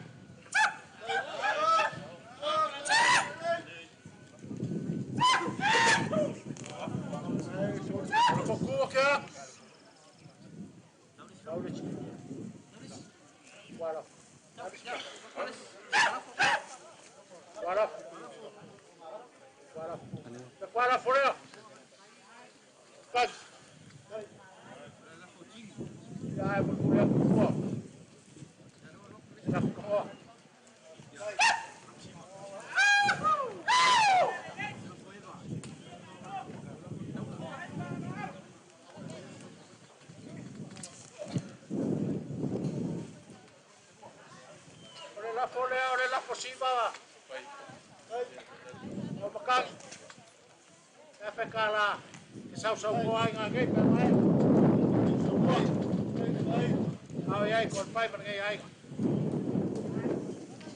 Foku ke. Voilà. Voilà. Voilà. Voilà, fuera. Cut. Ya, fuera. Ya, como. Ore la posiba. O makan. Ya fekala. Sau ko ai ngage ka mai. Au ai kon pai per ngai ai.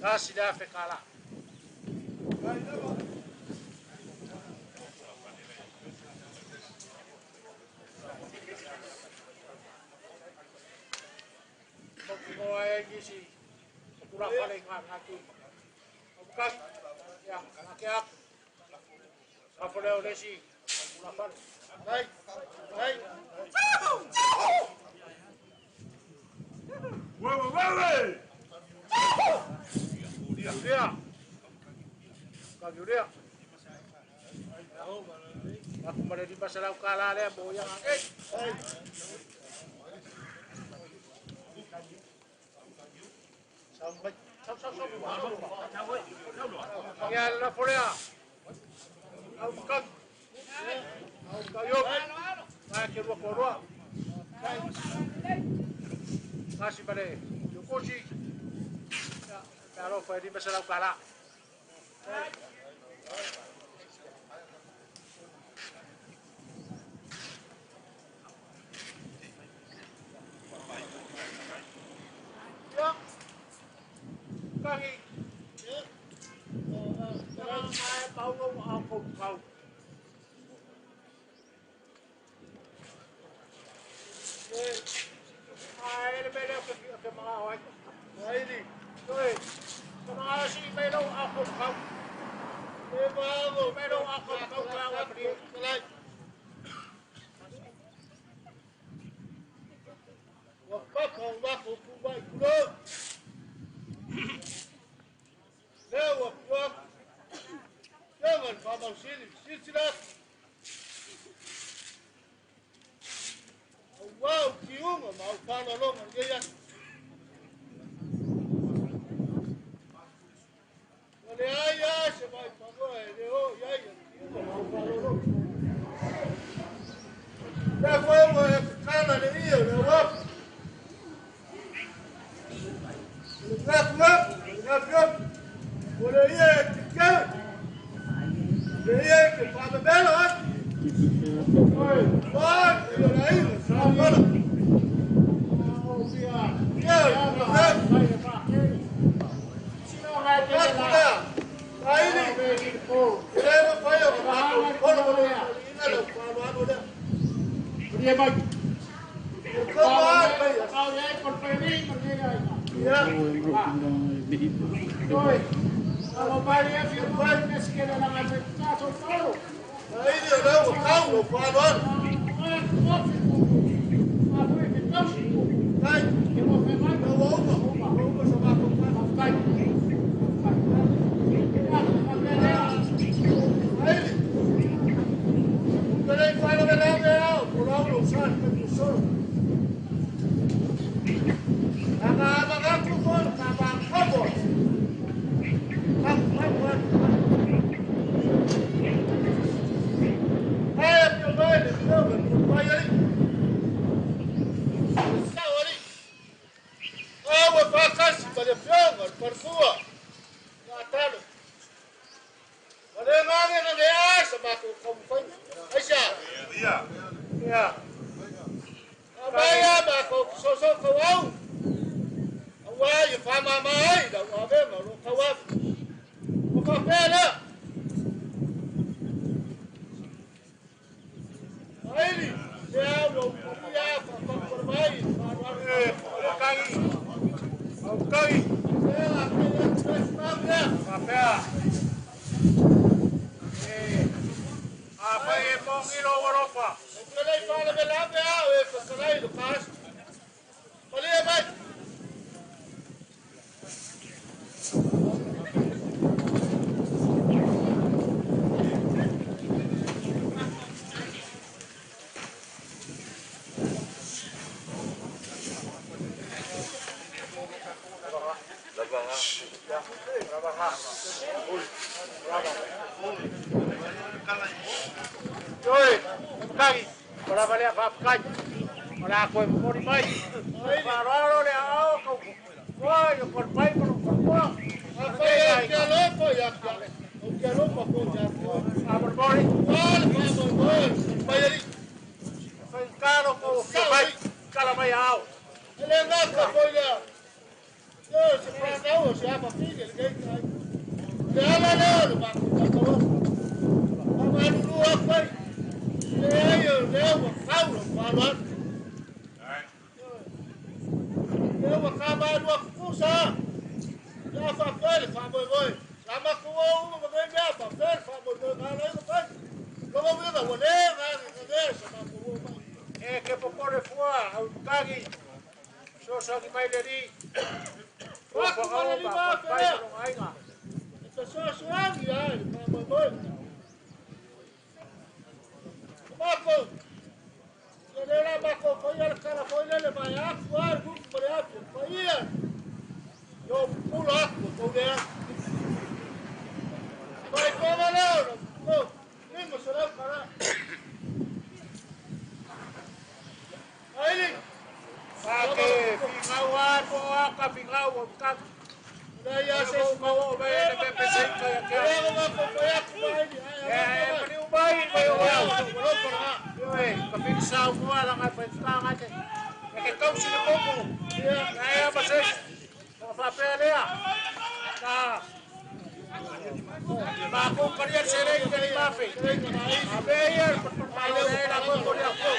Kasi da fekala. Ko ai gisi. Kurang paling ngaki. Bukan. Ya, ngaki. Apa dia udah sih? Kurang paling. Baik. Baik. Woi. Dia. Kau dia. Aku pada di masalah kalah dia boyang. Sampai ya la forea au bukan au kayo ay kiro korwa kasih pada yokoshi ya kalau fai di masalah kala Kaki, jangan saya tahu aku kau. Ini beda ke mana awak? Ini, tuh, kemana sih beda aku kau? Baru beda aku kau kelawat dia. Waktu kubai kulo. Lewat waktu, jangan kamu silsilah. Wow, kiung mau kalau lo menjadi. Oleh ayah sebaik panggung, oh ya, kiung mau kalau lo. Dah kau kalau dia lewat. Lewat. Boleh ye tiga, boleh ye kepada belot. Oi, wah, dia lain, sama. Oh, dia, ini. Dia apa ya? Kalau boleh, ini ada kalau ada. Dia bagi. Kau ya, konfirmasi, ya. Oi. Kalau bayar firman meskinan ang afektado tao. Ay di daw kau kuan. Ako ito. Ay, mo firman daw ako sa mga kuan. Ay. Kaya paano na lang yaw? Kurang lusan kusol. Mga kupon kapang kapon. Away, fama mai, da wa be ma ro kawa. Papela! Aí, eu Oi, kaki. Ora vale a papai. Ora ko mo ri mai. Para le ao ko. Oi, por pai por por. Papai que loco ya. O que loco ko ya. Amor bori. Vale, vamos, vamos. Vai ali. Foi caro ko papai. Cala mai ao. Ele não ka ko ya. Yo, se para não, se a papai ele que aí. Ya la ba ko. Amar lu pai. Leo Paulo falou. Eu acaba no acusa. Já papel, famoi. Sama ko o maganda papel, famoi na lá no pai. Logo me dá boleira, né? Sama ko. É que por fora, o cagi. Só que mais ali. O fogão vai para não aí lá. Isso só suave, famoi. Marco, se era Marco, foi ele cara foi ele vai atuar com o preto, foi ele. Eu pulo com ele. Vai como não, nem se não para. Aí, sabe, pingauan, boa, capingau, cap. Daí a se mau vai ele pensei que aquele. Marco foi atuar. Kapag sa umuha lang ay pagtangan eh. Ikaw sino po po. Kaya ba siya? Kapapele ya. Na. Bako kariyan sila yung kalimapi. Abeyer, pagpapalo na yun ako ko niya po.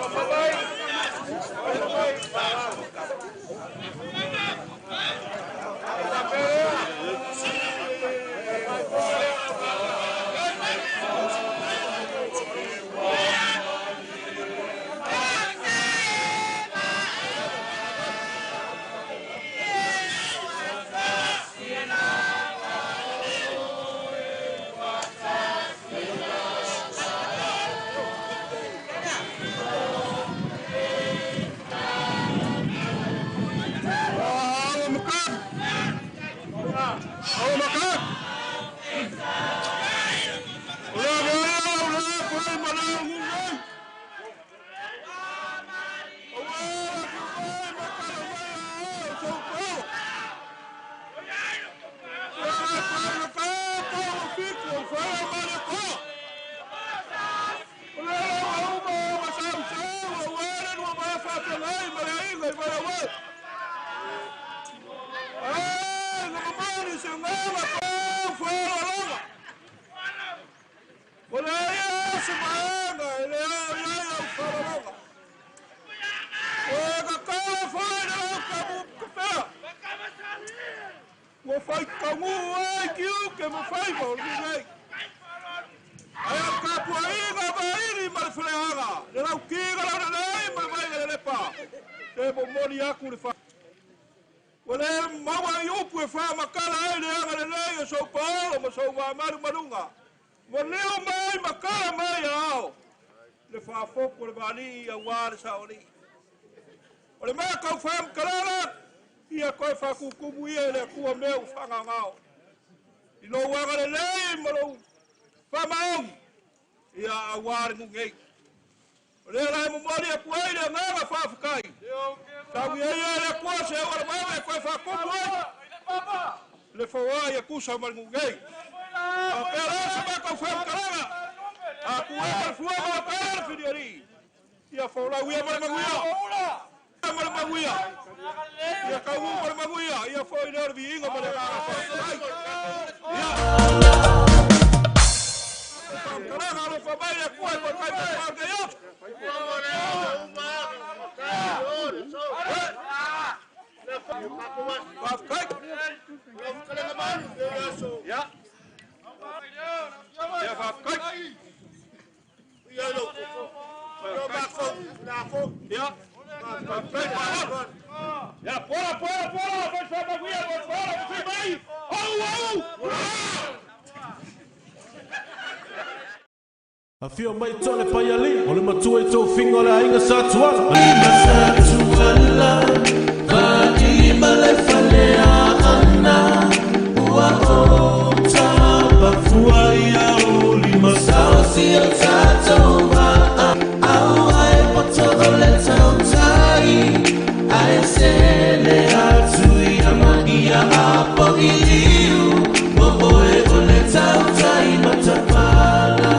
Babay. Kapapele ya. Olha mais que eu falo, cara, e a coisa faz com como ele, com o meu fangal. E não vai ganhar nem, mas famão. E a guarda ninguém. Olha lá, memória com ele, não vai ficar. Sabe ele é coisa, agora vai coisa faz como ele. Le foi a coisa mas ninguém. A pera se vai com fome, cara. A coisa foi a pera, filho. E a falar, o ia mas maguia. Mas maguia. Ia kau ko le maguia, ia foi le vi inga mo le ka fa. Ia. Kara lo fa mai le ko ko kai fa ke yo. Ja. Ja, van kijk. Ja, loop. Ja, maak voor. Daarvoor. Ja. Ja, pola. Wat van de weer, wat pola, wat zie mij? Oh. Afio mai tole payali, ole matua e tau finga ole ainga satuana. Ainga satuana, vadima le falea ana, ua o tapa fuaia o lima sausi o tatou maa, au ai poto ole tau tai, ai sele atu ia magia apo iliu, moe ole tau tai matapala.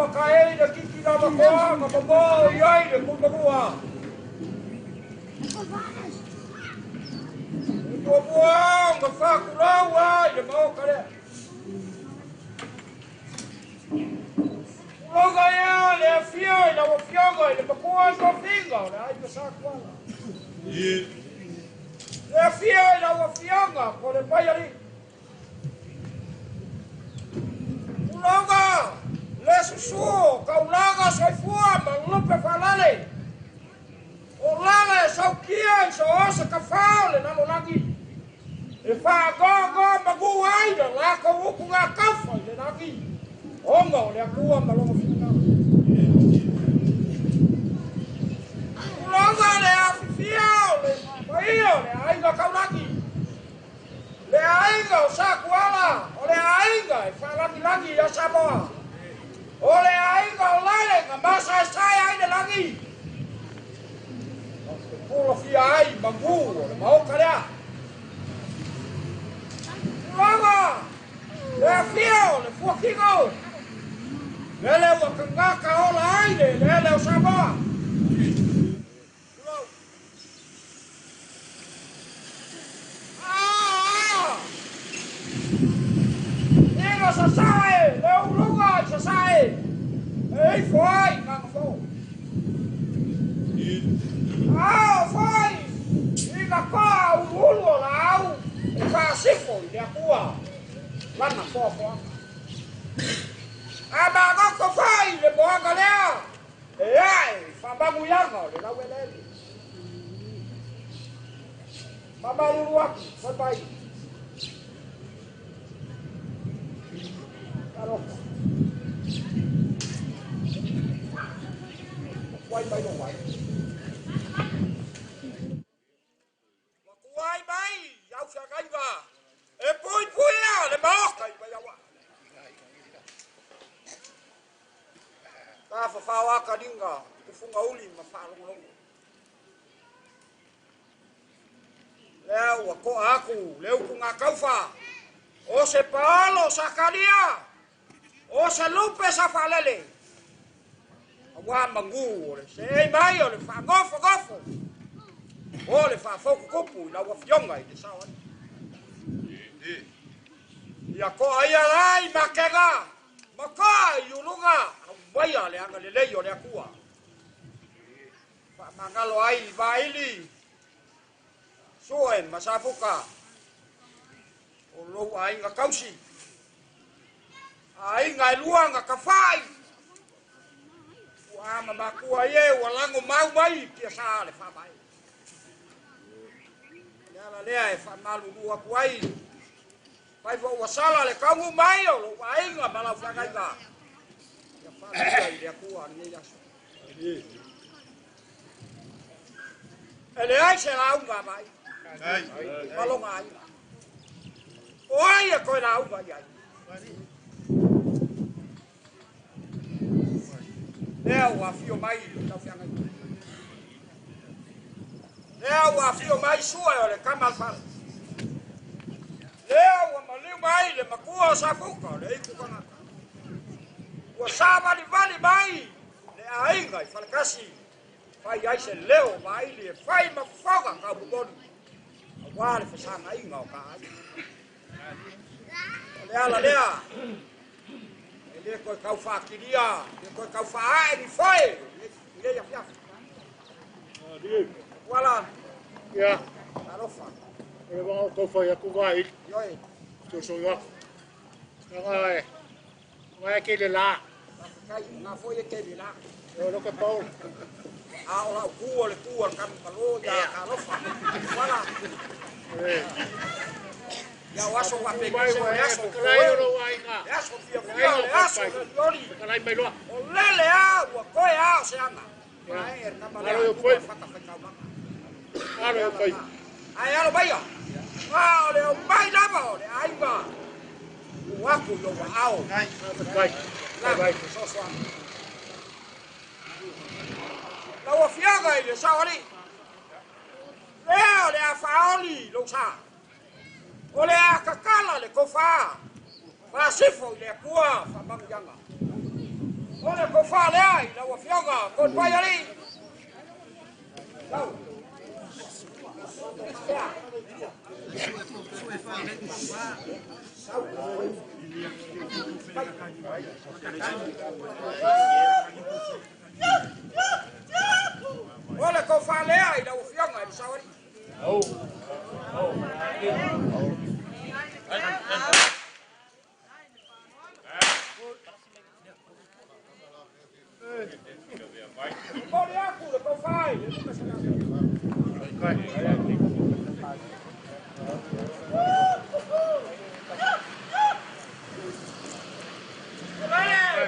makae na kiki na makoa, mabobo yai na kumabua. Kumabua, mafakulawa, na maokare. Kuloga ya, le afio, na wafioga, na makoa kwa finga, na aika sakwala. Le afio, na wafioga, kwa le bayari. Kuloga, le susu, kaulaga soifua, malupe falale. Olale, saukia, soose kafaule, nalo lagi. E fa gogo, magu aida, lako uku nga kafa, le lagi. Ongo, le akua, malongo fina. Kuloga, le afifia, le paio, le aiga kaulagi. Le aiga, o sakuala, o le aiga, e fa lagi, ya samoa. Ole aiga olale ngamasa saya ide lagi. Pulo fia ai bangu ole mau kaya. Lama. Le fia ole fuakingo. Lele wakangaka ola aide lele osaba. Ego sasae, le uluga sasae. Ei, foi, não foi. Ah, foi. E na qual o mulo lá, o fascifo de rua, lá na fofa. A bagoca foi, de boa galera. Ei, fabagulhanga, de lá o ele. Babaluak, foi pai. Caroca. Quay bay đâu vậy? Quay bay, giao xe cánh vào. Ê bùi bùi à, để bó cày bay đâu ạ? Ta phải phao á cả đinh gà, cái phung ấu lìm mà pha lông lông. Leo à cô á cù, leo cùng à câu phà. Ô se Paulo, sa calia. Ô se lupe sa pha lê lê. Wa mangu, se mai ole fa gofo. Ole fa foku kopu la wa fionga de sawa. Ya ko aya lai makega. Maka yulunga, waya le anga le leyo le akua. Fa mangalo ai baili. Soen masafuka. O lo ai nga kausi. Ai ngai luanga kafai. Ama makua ye walango mau mai piasa le fa mai. Ya le e fa malu dua kuai. Pai fo wasala le kamu mai o lo ai nga mala fa ga. Ya fa le akua ni ya. Ele ai se la unga mai. Ai. Malo mai. Oi e ko la unga ya. Leo afio mai la fianga. Leo afio mai sua le kamal fal. Leo maliu mai le makua safuka le ikukana. Wa sama li vali mai le ainga fal kasi. Fai ai se leo mai le fai mafoga ka bubon. Wa le fasanga inga ka. Le ala lea. Le ko kau fa kidia, le ko kau fa ai ni foi. Le ya ya. Voilà. Ya. Alofa. E vamos ko fa ya ku vai. Yoi. To so yo. Ngai. Ngai ke le la. Kai na foi ke ni la. Yo lo ke pau. A ola ku le ku kan palo ya alofa. Voilà. Ya waso wa pe Vai vai ya so kalai lo wai ka. Ya so fia ya so yori. Kalai mai lo. O lele a wa ko ya se anga. Ai ta mala. Alo yo foi. Alo yo foi. Ai alo bai ya. Ah, le bai la ba, le ai ba. Wa ku yo wa ao. Vai. Vai vai. So so. La wa fiaga ile saori. Le a faoli lo sa. Ole a kakala le kofa. Fa sifo le kua fa mangyanga. Olha que eu falei aí, não vou fiar, quando vai ali. Olha que eu falei aí, não vou fiar, mas só ali. Olha a cura que eu faço.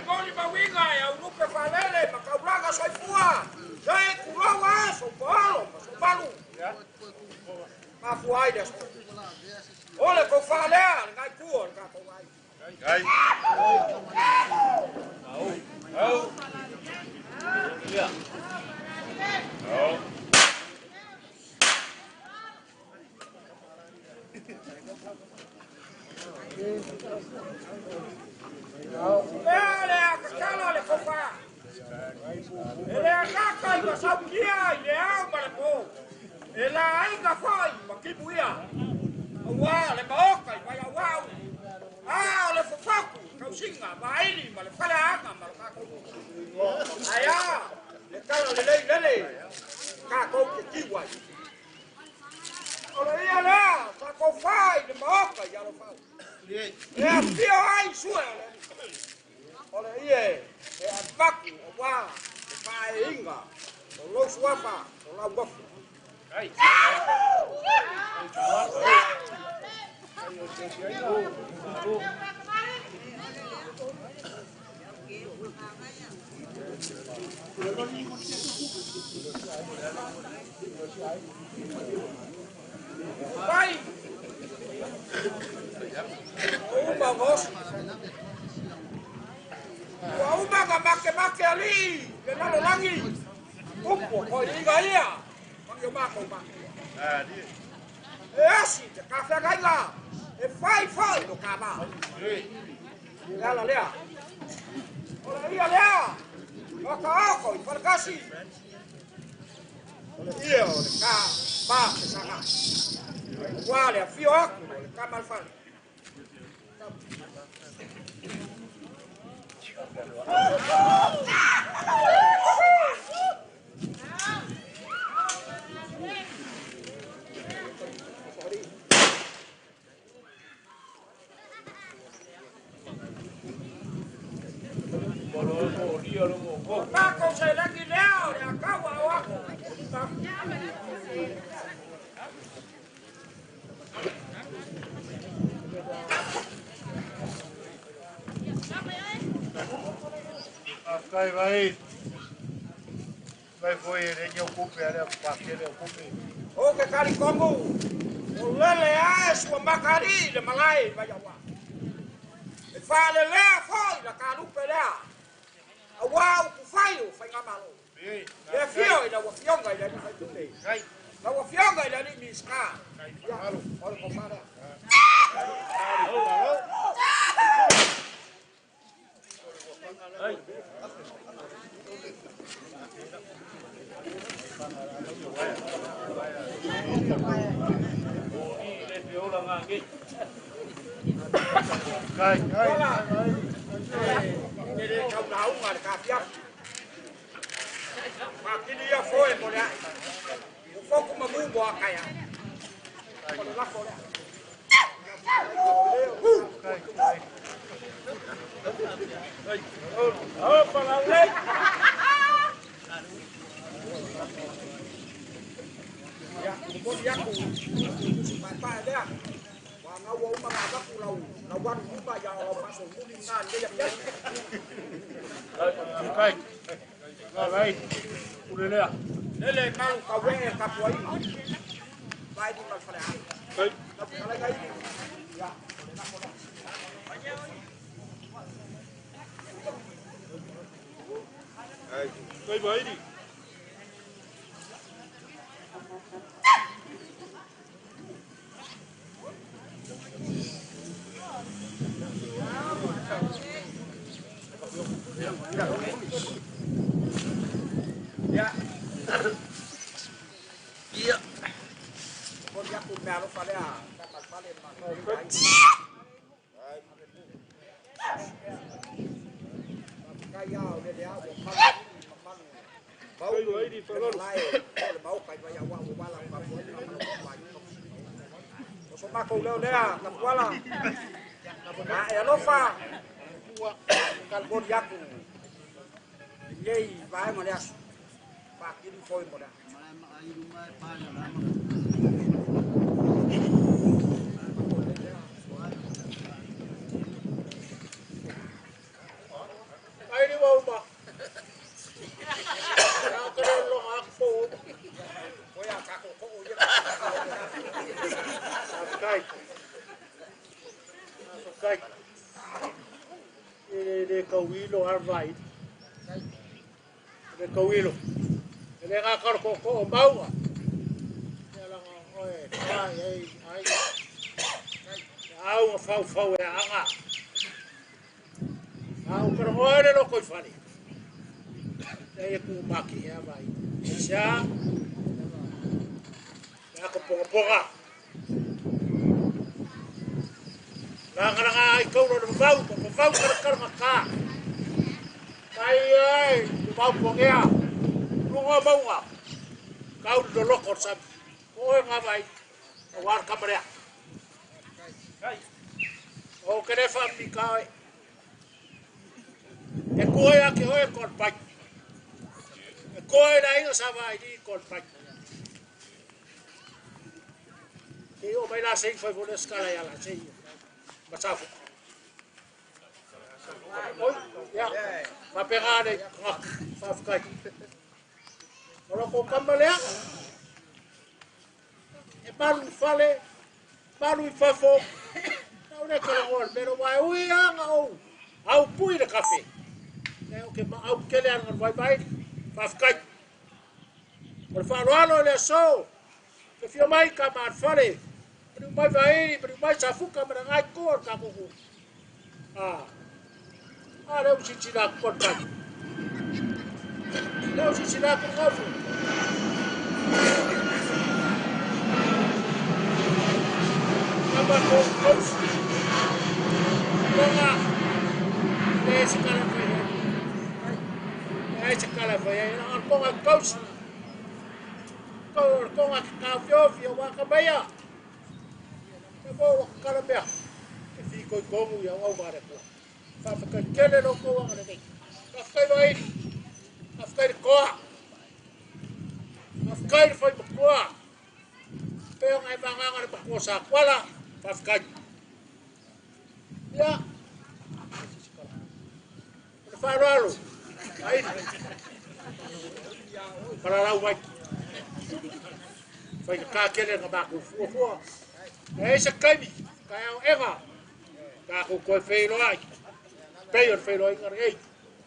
Goli mawinga ya unupe falele makaulaga soifua. Jai kulawa so palo, so balu. Mafuai des. Olha que eu falei, ngai kuo, ngai kuai. Ngai. Au. Yeah. Au. Ele é a cascala, ele cofa. Ele é a caca, ele sabe o dia, ele é a alma, ele é a ainda foi, mas que buia. Uau, ele maoca, ele vai uau. Ah, ele fofoco, causinha, vai ele, mas ele fala água, mas ele caco. Aí, ele cala, ele, caco que kiwai. Olha aí, olha, caco fai, ele maoca, ele fala. É a fio aí, sua. Olha aí, é a vaca, o uau, o pai inga, o lo suafa, o la wafu. Aí. Vai. Uma voz. Uma make ali, que não é langi. Upo, coiga aí, eu marco uma. É assim, café ganha. E vai no cavalo. Ela ali, olha aí, olha. Oca, e fala assim. Olha aí, olha cá, bate, saca. Olha, fioco, olha cá, mal fala. Taco se la guineo, le acabo abajo. Vai foi ele ocupe, ele aquele ocupe. O que caricongo. O lele é sua macari, le malai, vai lá. E fala le foi la carupe lá. Uau, o faio, foi gamalo. É fio, ele é fionga, ele é tudo. Não é fionga, ele é misca. Olha como para. Ele không nấu mà cà phê. Mà cái đi phơi một đấy. Một phô cũng mà mua bò cày à. Còn lắc phô đấy. Bà làm lên. Ya, một con yak cụ. Bài đấy à. Và ngao uống mà các cụ lâu. Lâu quan cũng bà già mà sống cũng đi ngàn cái dập nhất. Đây. Đây. Cụ đây à. Đây là mang cà phê cà phê. Vai đi mà phải ăn. Đây. Nó phải lấy cái. Ya. Cây bấy đi. Yeah. Ya. Iya. Kon ya ku melo fale a, ta fale ma. Kaya udah dia memang bau ini lain bau kayak banyak uang balang papua semua kau dah dia kapala nah elofa kalbon yaku yei bae mana pak ini foi mana Ini mau ba? Kalau lo aku, oh ya kakak kau ya sakai, sakai. Ini kawilo arvai, ini kawilo. Ini kakak kau bau. Jalan oi, ai. Au fau ya anga. Au kerja lo kau fali. Saya ku maki ya vai. Sia. Aku ponga. Lang ikaw no bau kar maka. Ai, bau pongea. Lunga bau nga. Kau do lokor sab. Oi nga vai. War kamera. O kere fammi kai. E koia ke hoi kon pai. E koia na inga sa vai di kon pai. E o mai la sei foi por escala ya la sei. Masafu. Oi, ya. Va pegare, va ficar. Ora ko kambalea. E balu fale, balu fafo. Não é que eu pero vai ui anga au pui de café. É o que au que ele anga vai ficar. Por falar olha só. Que fio mai camar fale. Pero vai safuka merangai kor kakuku. Ada ucicina korban. Ada ucicina kofu. Apa kos? Konga. Sekala faya. Ang konga kos. Konga kafio wa kabaya. Ko kala bea. Fi ko gomu ya au bare ko. Fa ka kele no ko wa ne. Afkai vai. Afkai ko. Afkai foi ko. Pero ngai bangang ne ko sa kwala. Afkai. Ya. Fa ralo. Ai. Para lá vai. Foi ka kele ka ba ko fu. Ese kaimi, kaya ega, kako ko feilo ai, peor feilo ai ngarei,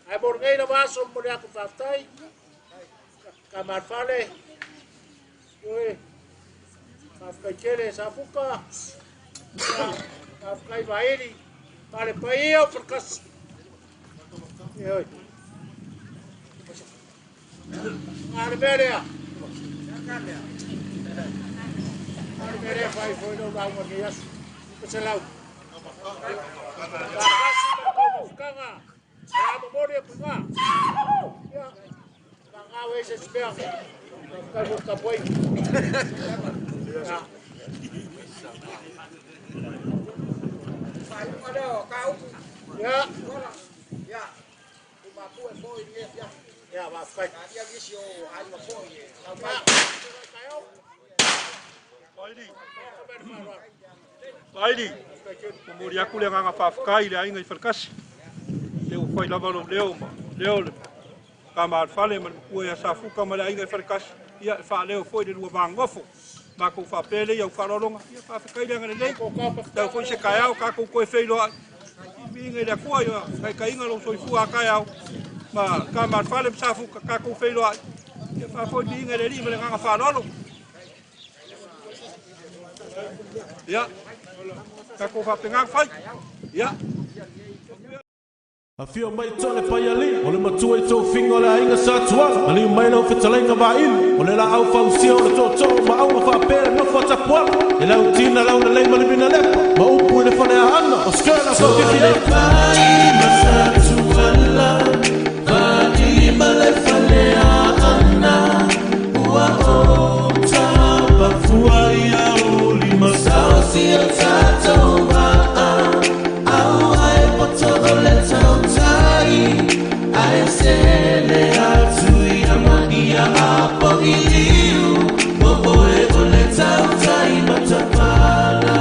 ai borgei na baso mo dia ko fatai, kamar fale, oi, afkai kele safuka, afkai vairi, pale paio perkas, oi, arbelia, Mere fai foi no lá uma vez, você lá. Bagasi como ficava, a memória por lá. Lá o esse espelho, ficar no capoi. Sai olha, cau. Ya. Uma tua foi dia. Ya, vai ficar. Dia vicio, ai uma foi. Não vai. Airi, umuri aku le nganga whawhakai le ainga I whalakasi. Leo whai lava lo leo ma, leo le. Ka maa whale ma ua ia sa fuka ma le ainga I whalakasi. Ia wha leo whoi le rua mangofo. Ma kou whapele iau wharoronga. Ia whawhakai le anga le nei. Tau whoi se kai au, ka kou koe wheilo ai. Minga le kua ia, kai inga lo soi fua kai au. Ma ka maa whale ma sa fuka ka kou wheilo ai. Ia whawhoi minga le ri ma le nganga wharoro. Ja, kijk of wat de gang fight. Ja. Afio mai tole paiali, ole matua i tō whinga le ainga sātuara. Ali mai lau whetalenga wa ili, ole la au whausia o le tō ma au ma whapere no whatapuara. E lau tina lau na leima limina lepa, ma upu i le whane a ana, o skela whakifi e. Pai ma sātuara, vai ma le whane a ana, ua o tapa fuai a uli ma sausi o tātou maa. Au ai poto o le tau tai, ai sele atu I ama ia a pogi liu, o oe o le tau tai matapala.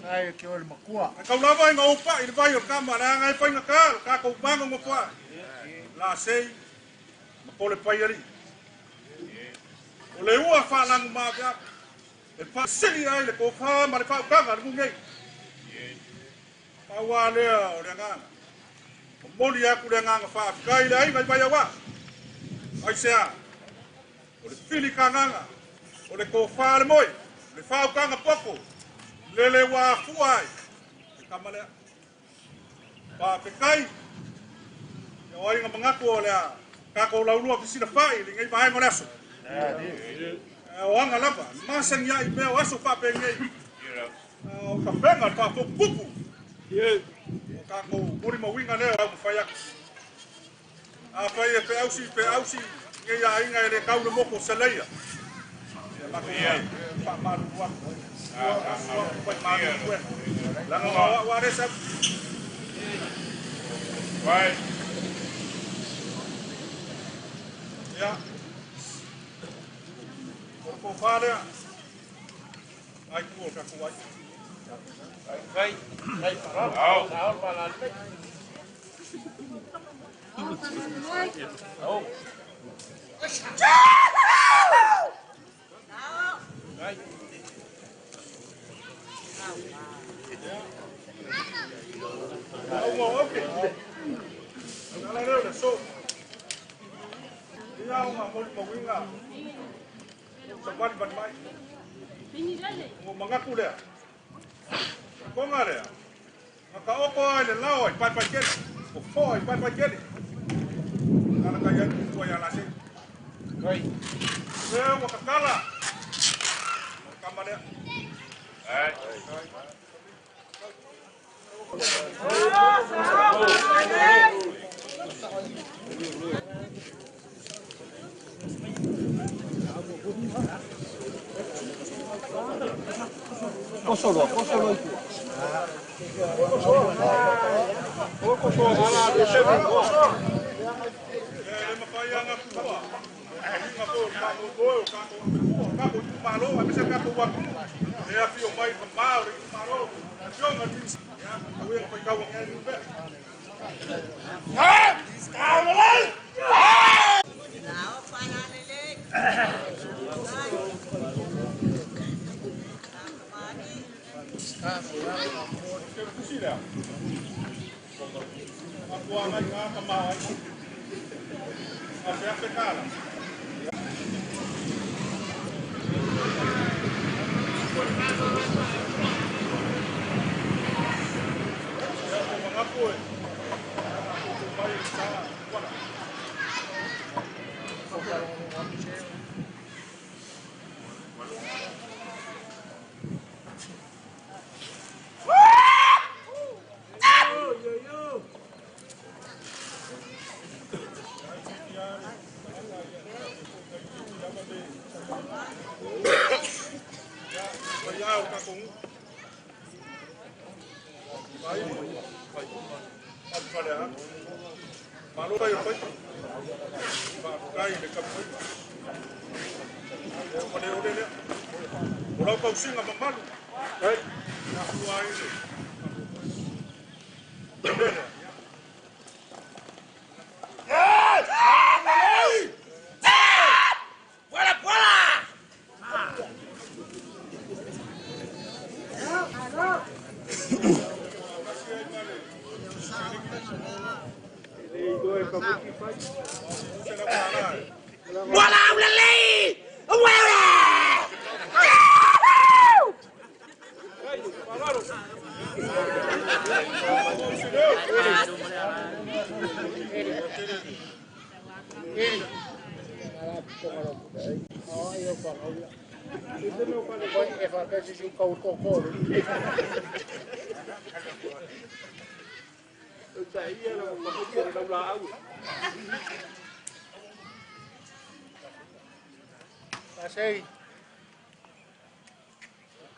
Ai ke ol makua. Kau lava nga upa I vai o kama na ngai pai nga ka ko bango mo pa. La sei ma pole pai ali. O le ua fa lang ma ga. E fa sili ai le ko fa ma le fa ka ga ngai. Pa wa le o le nga. O moli aku le nga fa kai lai mai vai wa. Ai sea. O le fili ka nga. O le ko fa le moi. Le fa ka nga poko. Lele wa fuai kamale pa pekai ya oi nga mangaku ole ka ko laulua pisina fai le ngai mai moleso o anga lava masang ya I me waso pa pe ngai o ka penga ka ko pupu ka ko muri mo winga le o fai a fai pe ausi ngai ya inga le ka no moko seleia ya pa ma wa Vai. Ya. Por favor, ai ku ka ku ai. Mangaku dia. Kau ngare. Kau apa ni lawan pai jet. Foi pai jet. Kalau kaya tu yang nasi. Oi. Saya mau kekala. Kamar dia. Kosolo itu. Kosolo ala desa itu. Makanya ngaku. Ngaku malo, habis ngaku waktu. Dia pion mai kemari malo. Pion ngerti. Ya, aku yang pegang yang juga. Hah? Sekarang lagi. Aku akan kemauan. Apa yang sekarang? Kalau kau singa malu, baik, nak keluar ini. Masih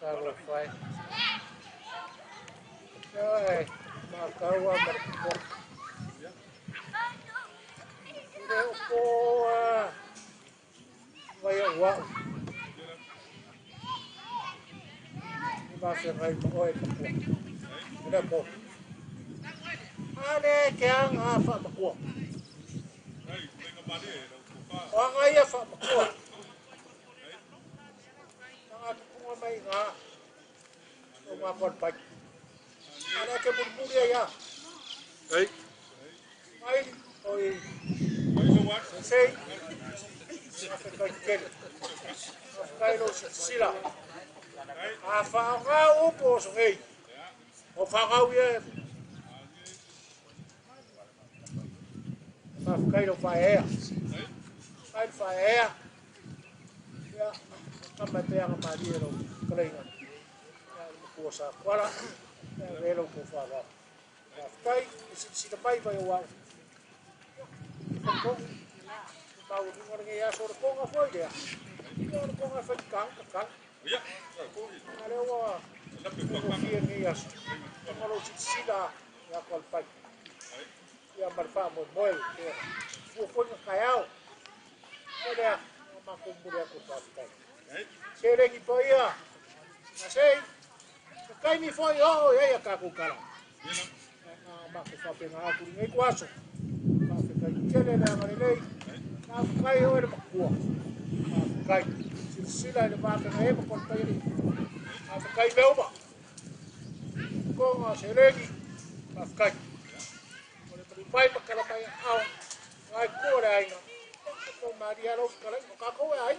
kalau fai, hey, makawa berkuah. Berkuah, bayar uang. Masih lagi berkuah. Berkuah. Ada yang apa berkuah? Orang ayah apa berkuah? May nga umapon pa ana ke burburia ya Hey, ay oy say kailo sila afa nga upo so hey o fa ye fa kailo fa ya ya Kama yang madiro kailangan ko sa kwala relo ko fala kai si pai vai wa ko mau di ngor ya sor ko nga foi dia ko nga fa kang ya ko ale wa ko fie ni ya ko si da ya ko pai ya marfa mo moel ko ko nga kayao dia makumbulia ko fa kai Seregi poia, nasei, Kai ni foi o ia ka ku kala. Ma ku fa pena aku ngai kuaso. Ma fe kai kele na mare nei. Ma kai o le makua. Ma kai sila le ba ka e ko kai ni. Ma kai meu ba. Ko nga seregi. Ma kai. Ole pai pa kala pai au. Ngai ko le ai. Ko Maria lo kala ka ko ai.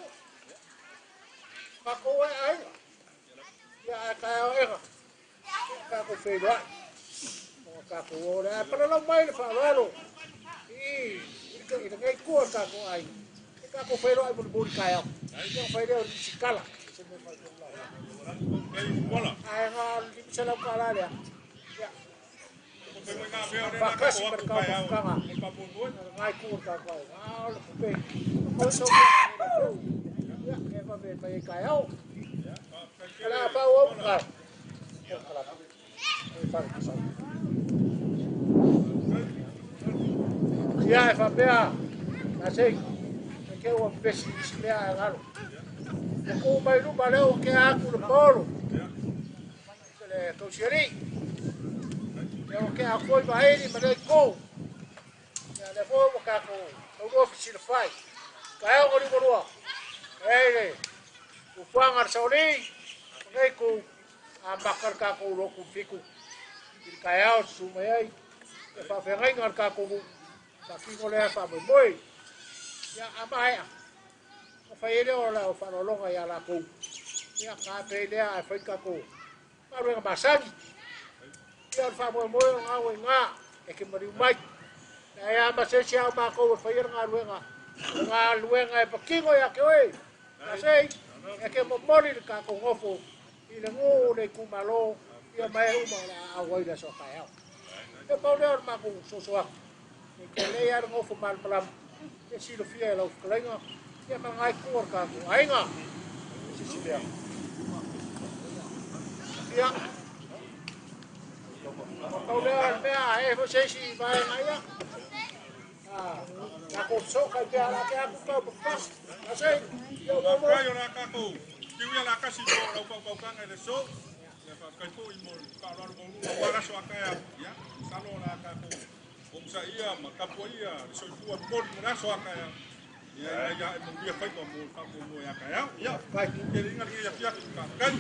Ka ko ai. Ya ka e ka ko fe do. Ka ko ora para lo mai le fa lo. Ika ngai ko ka ko ai. Ka ko fe lo ai bul ka ya. Ka fe lo sikala. Ai nga li bisa lo kala ya. Ya. Bakas mereka kanga. Ngai ko ka ko. Ah lo pe. Ko so ya ke va ve pa ka ya. Kala pa o ka. Ya fa bea. Así. Que o pesi bea agaro. Ko mai lu baleo ke aku le polo. Le ko siri. Eu que a foi vai ele mas ko. Le fo ka ko. O go fisi le fai. Ka e o ri mo. Ele. O fangar sauri. Ngai ko a bakar ka ko ro ku fiku. Ka e o su mai. E fa fe ngai ngar ka ko. Ka fiku le fa moi. Ya amai. Fa ele o la fa lo longa ya la ko. Ya ka pe le a fa ka ko. Ma ro nga basagi. Ya fa mo nga we nga e ke mari mai. Ya ma se sia ma ko fa ir nga luenga. Nga luenga e pakingo ya ke oi. Ya sei e ke mo mori ka ko ngofo. I le ngo le ku malo ya mai uma la a wai da so ka ya. E pa le ma ko so so. E ke le ya ngofo mal plam. E si lo fia lo klenga. Ya ma ngai ko ka ko ai nga. Si si ya. Ya. Kau dah mea você si vai naya. Aku sok kerja lagi aku kau bekas. Asai. Yo kayo na kako. Tiwi la kasi do la pa pa nga le so. Le pa kai ko imo ka lo mo wala so akaya. Ya. Salo la kako. Om sa ia makapo ia so fu mo na so akaya. Ya mo bia kai ko mo pa mo ya kaya. Ya. Kai ke ringa ya pia ka kan.